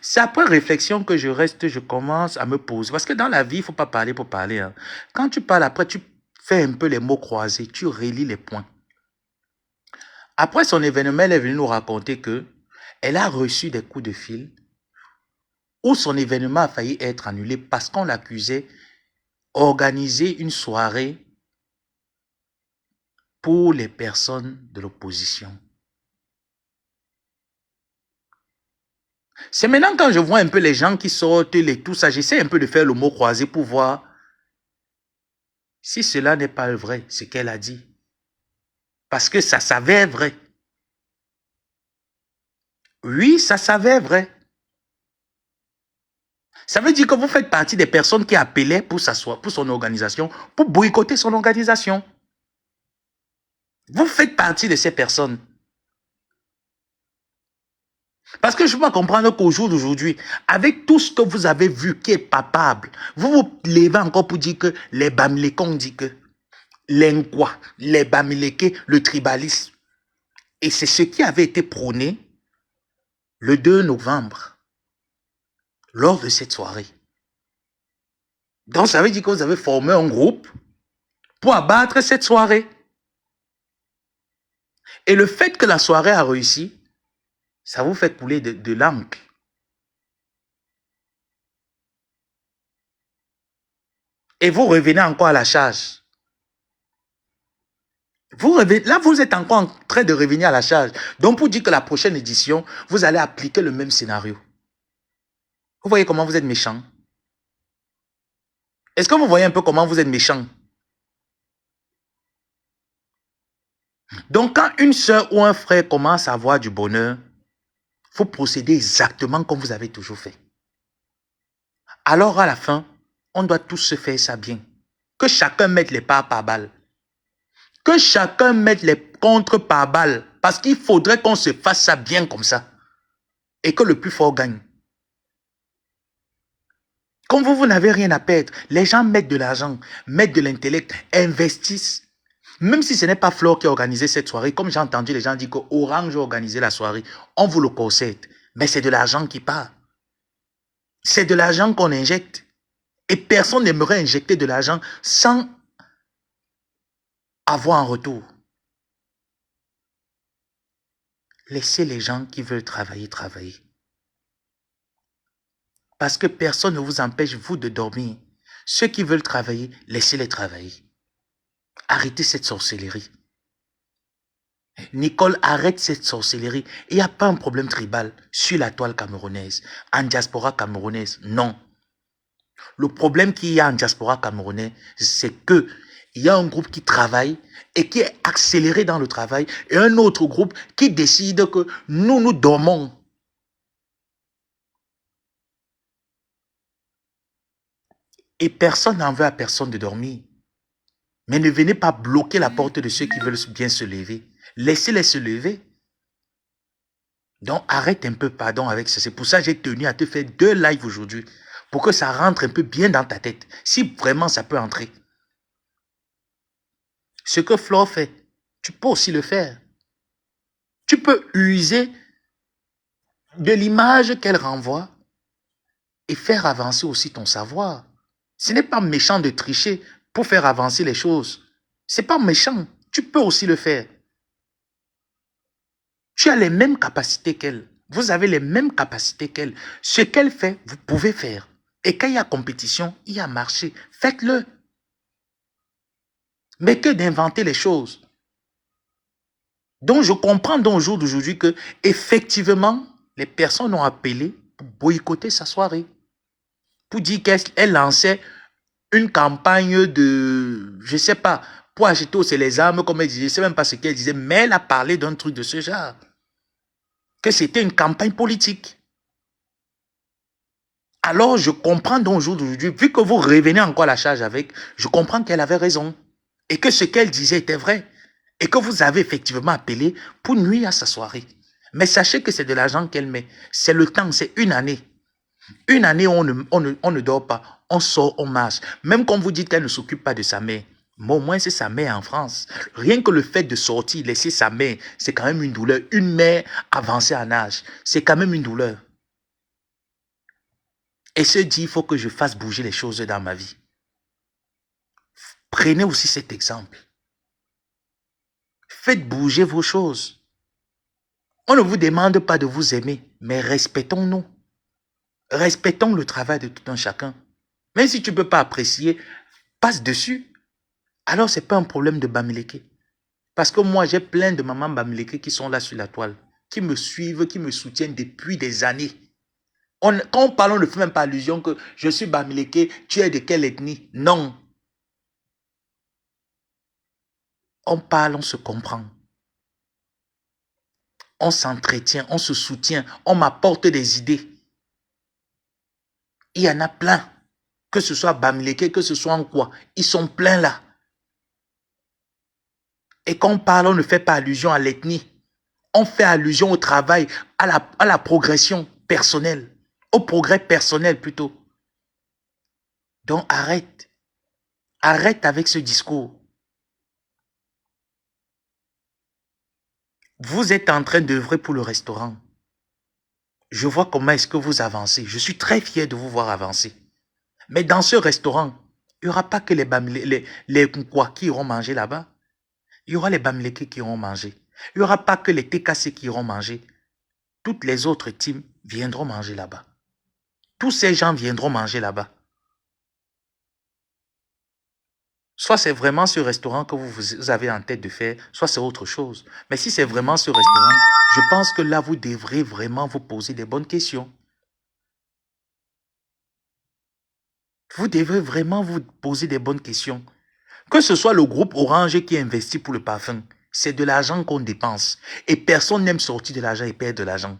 Speaker 1: c'est après réflexion que je reste, je commence à me poser. Parce que dans la vie, il ne faut pas parler pour parler. Hein. Quand tu parles après, tu fais un peu les mots croisés, tu relis les points. Après son événement, elle est venue nous raconter que elle a reçu des coups de fil où son événement a failli être annulé parce qu'on l'accusait d'organiser une soirée pour les personnes de l'opposition. C'est maintenant quand je vois un peu les gens qui sortent, tout ça, j'essaie un peu de faire le mot croisé pour voir si cela n'est pas vrai, ce qu'elle a dit. Parce que ça s'avère vrai. Oui, ça s'avère vrai. Ça veut dire que vous faites partie des personnes qui appelaient pour s'asseoir, pour son organisation, pour boycotter son organisation. Vous faites partie de ces personnes. Parce que je peux pas comprendre qu'au jour d'aujourd'hui, avec tout ce que vous avez vu qui est palpable, vous vous levez encore pour dire que les Bamileke ont dit que les Nkwa, les Bamileke, le tribalisme. Et c'est ce qui avait été prôné le 2 novembre, lors de cette soirée. Donc ça veut dire que vous avez formé un groupe pour abattre cette soirée. Et le fait que la soirée a réussi, ça vous fait couler de l'encre. Et vous revenez encore à la charge. Vous revenez, là, vous êtes encore en train de revenir à la charge. Donc, pour dire que la prochaine édition, vous allez appliquer le même scénario. Vous voyez comment vous êtes méchant? Est-ce que vous voyez un peu comment vous êtes méchant? Donc, quand une soeur ou un frère commence à avoir du bonheur, il faut procéder exactement comme vous avez toujours fait. Alors, à la fin, on doit tous se faire ça bien. Que chacun mette les parts par balle. Que chacun mette les contres par balle. Parce qu'il faudrait qu'on se fasse ça bien comme ça. Et que le plus fort gagne. Comme vous n'avez rien à perdre, les gens mettent de l'argent, mettent de l'intellect, investissent. Même si ce n'est pas Flore qui a organisé cette soirée, comme j'ai entendu les gens dire qu'Orange a organisé la soirée, on vous le concède. Mais c'est de l'argent qui part. C'est de l'argent qu'on injecte. Et personne n'aimerait injecter de l'argent sans avoir un retour. Laissez les gens qui veulent travailler, travailler. Parce que personne ne vous empêche, vous, de dormir. Ceux qui veulent travailler, laissez-les travailler. Arrêtez cette sorcellerie. Nicole, arrête cette sorcellerie. Il n'y a pas un problème tribal sur la toile camerounaise, en diaspora camerounaise, non. Le problème qu'il y a en diaspora camerounaise, c'est que il y a un groupe qui travaille et qui est accéléré dans le travail et un autre groupe qui décide que nous dormons. Et personne n'en veut à personne de dormir. Mais ne venez pas bloquer la porte de ceux qui veulent bien se lever. Laissez-les se lever. Donc arrête un peu, pardon, avec ça. C'est pour ça que j'ai tenu à te faire 2 lives aujourd'hui. Pour que ça rentre un peu bien dans ta tête. Si vraiment ça peut entrer. Ce que Flore fait, tu peux aussi le faire. Tu peux user de l'image qu'elle renvoie et faire avancer aussi ton savoir. Ce n'est pas méchant de tricher pour faire avancer les choses. C'est pas méchant. Tu peux aussi le faire. Tu as les mêmes capacités qu'elle. Vous avez les mêmes capacités qu'elle. Ce qu'elle fait, vous pouvez faire. Et quand il y a compétition, il y a marché. Faites-le. Mais que d'inventer les choses. Donc, je comprends dans le jour d'aujourd'hui que, effectivement, les personnes ont appelé pour boycotter sa soirée. Pour dire qu'elle lançait une campagne de, je ne sais pas, pour acheter aussi les armes, comme elle disait, je ne sais même pas ce qu'elle disait, mais elle a parlé d'un truc de ce genre. Que c'était une campagne politique. Alors, je comprends donc au jour d'aujourd'hui, vu que vous revenez encore à la charge avec, je comprends qu'elle avait raison. Et que ce qu'elle disait était vrai. Et que vous avez effectivement appelé pour nuire à sa soirée. Mais sachez que c'est de l'argent qu'elle met. C'est le temps, c'est une année. Une année où on ne dort pas. On sort, on marche. Même quand vous dites qu'elle ne s'occupe pas de sa mère. Mais au moins, c'est sa mère en France. Rien que le fait de sortir, laisser sa mère, c'est quand même une douleur. Une mère avancée en âge, c'est quand même une douleur. Et se dit, il faut que je fasse bouger les choses dans ma vie. Prenez aussi cet exemple. Faites bouger vos choses. On ne vous demande pas de vous aimer, mais respectons-nous. Respectons le travail de tout un chacun. Même si tu ne peux pas apprécier, passe dessus. Alors, ce n'est pas un problème de Bamileke. Parce que moi, j'ai plein de mamans Bamileke qui sont là sur la toile, qui me suivent, qui me soutiennent depuis des années. Quand on parle, on ne fait même pas allusion que je suis Bamileke, tu es de quelle ethnie? Non. On parle, on se comprend. On s'entretient, on se soutient, on m'apporte des idées. Il y en a plein. Que ce soit Bamileke, que ce soit en quoi. Ils sont pleins là. Et quand on parle, on ne fait pas allusion à l'ethnie. On fait allusion au travail, à la progression personnelle. Au progrès personnel plutôt. Donc arrête. Arrête avec ce discours. Vous êtes en train d'œuvrer pour le restaurant. Je vois comment est-ce que vous avancez. Je suis très fier de vous voir avancer. Mais dans ce restaurant, il n'y aura pas que les Nkwa qui iront manger là-bas. Il y aura les Bamileke qui iront manger. Il n'y aura pas que les TKC qui iront manger. Toutes les autres teams viendront manger là-bas. Tous ces gens viendront manger là-bas. Soit c'est vraiment ce restaurant que vous avez en tête de faire, soit c'est autre chose. Mais si c'est vraiment ce restaurant, je pense que là, vous devrez vraiment vous poser des bonnes questions. Vous devez vraiment vous poser des bonnes questions. Que ce soit le groupe Orange qui investit pour le parfum, c'est de l'argent qu'on dépense. Et personne n'aime sortir de l'argent et perdre de l'argent.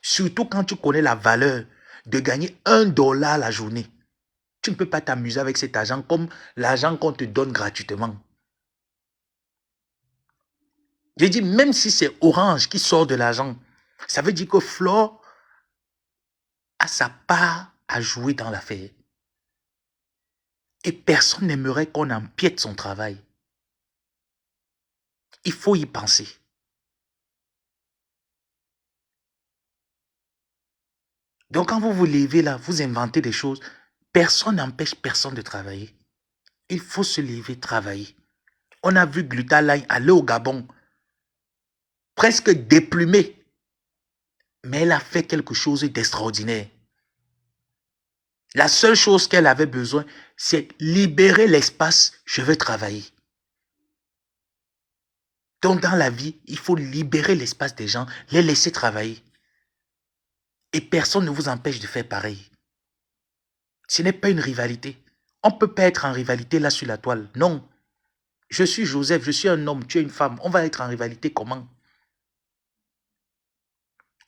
Speaker 1: Surtout quand tu connais la valeur de gagner $1 la journée. Tu ne peux pas t'amuser avec cet argent comme l'argent qu'on te donne gratuitement. Je dis, même si c'est Orange qui sort de l'argent, ça veut dire que Flore a sa part à jouer dans l'affaire. Et personne n'aimerait qu'on empiète son travail. Il faut y penser. Donc quand vous vous levez là, vous inventez des choses, personne n'empêche personne de travailler. Il faut se lever, travailler. On a vu Glutaline aller au Gabon, presque déplumée. Mais elle a fait quelque chose d'extraordinaire. La seule chose qu'elle avait besoin, c'est libérer l'espace, je veux travailler. Donc, dans la vie, il faut libérer l'espace des gens, les laisser travailler. Et personne ne vous empêche de faire pareil. Ce n'est pas une rivalité. On ne peut pas être en rivalité là sur la toile. Non. Je suis Joseph, je suis un homme, tu es une femme. On va être en rivalité comment?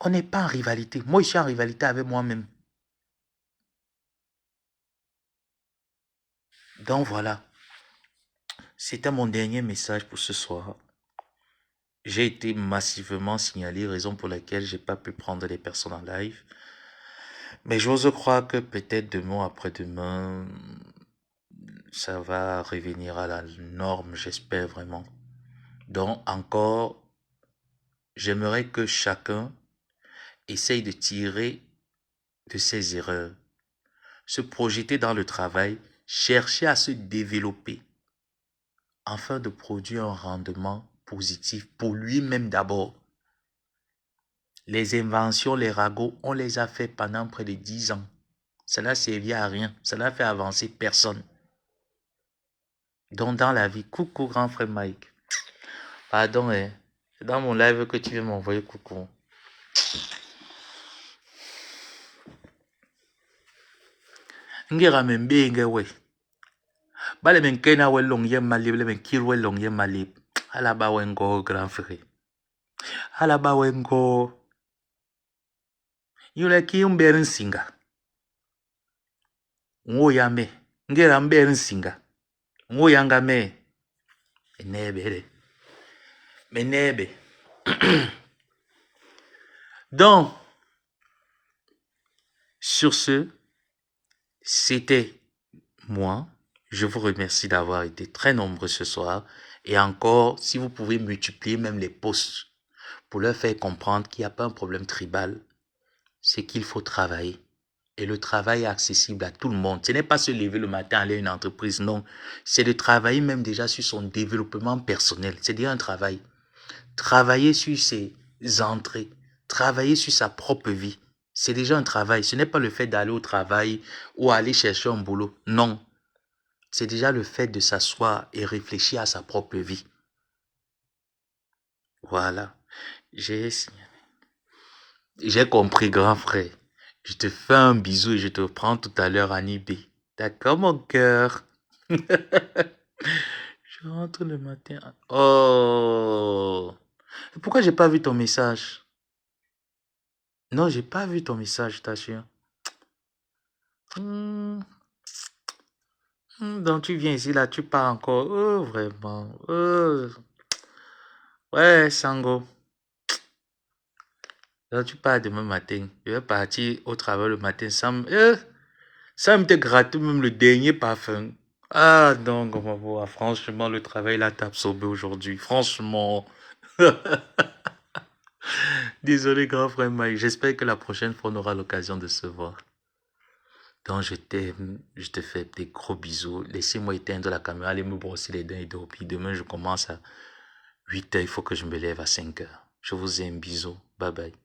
Speaker 1: On n'est pas en rivalité. Moi, je suis en rivalité avec moi-même. Donc voilà. C'était mon dernier message pour ce soir. J'ai été massivement signalé, raison pour laquelle j'ai pas pu prendre les personnes en live. Mais j'ose croire que peut-être demain, après-demain, ça va revenir à la norme, j'espère vraiment. Donc encore, j'aimerais que chacun essaye de tirer de ses erreurs, se projeter dans le travail, chercher à se développer afin de produire un rendement positif pour lui-même d'abord. Les inventions, les ragots, on les a fait pendant près de 10 ans. Cela ne servit à rien. Cela n'a fait avancer personne. Donc dans la vie, coucou grand frère Mike. Pardon, c'est dans mon live que tu viens m'envoyer coucou. Ngera membenge we. Bale menkena we long ye malib, le menkir we long ye malib. Alaba we ngo grand frère. Alaba we ngo. Yule ki umberin singa. Ngo yame. Ngera mberin singa. Ngo yanga me. Menebe. Menebe. Donc, sur ce, c'était moi. Je vous remercie d'avoir été très nombreux ce soir. Et encore, si vous pouvez multiplier même les posts pour leur faire comprendre qu'il n'y a pas un problème tribal, c'est qu'il faut travailler. Et le travail est accessible à tout le monde. Ce n'est pas se lever le matin, aller à une entreprise, non. C'est de travailler même déjà sur son développement personnel. C'est déjà un travail. Travailler sur ses entrées, travailler sur sa propre vie. C'est déjà un travail. Ce n'est pas le fait d'aller au travail ou aller chercher un boulot. Non. C'est déjà le fait de s'asseoir et réfléchir à sa propre vie. Voilà. J'ai compris, grand frère. Je te fais un bisou et je te prends tout à l'heure à Nibé. D'accord, mon cœur? Je rentre le matin. Oh! Pourquoi j'ai pas vu ton message? Non, j'ai pas vu ton message, je t'assure. Donc tu viens ici, là, tu pars encore. Oh, vraiment. Oh. Ouais, Sango. Donc tu pars demain matin. Je vais partir au travail le matin. Ça me te gratte même le dernier parfum. Ah, donc, franchement, le travail là t'a absorbé aujourd'hui. Franchement. Désolé, grand frère Mike. J'espère que la prochaine fois, on aura l'occasion de se voir. Donc, je t'aime. Je te fais des gros bisous. Laissez-moi éteindre la caméra, aller me brosser les dents et dormir. Demain, je commence à 8h. Il faut que je me lève à 5h. Je vous aime. Bisous. Bye bye.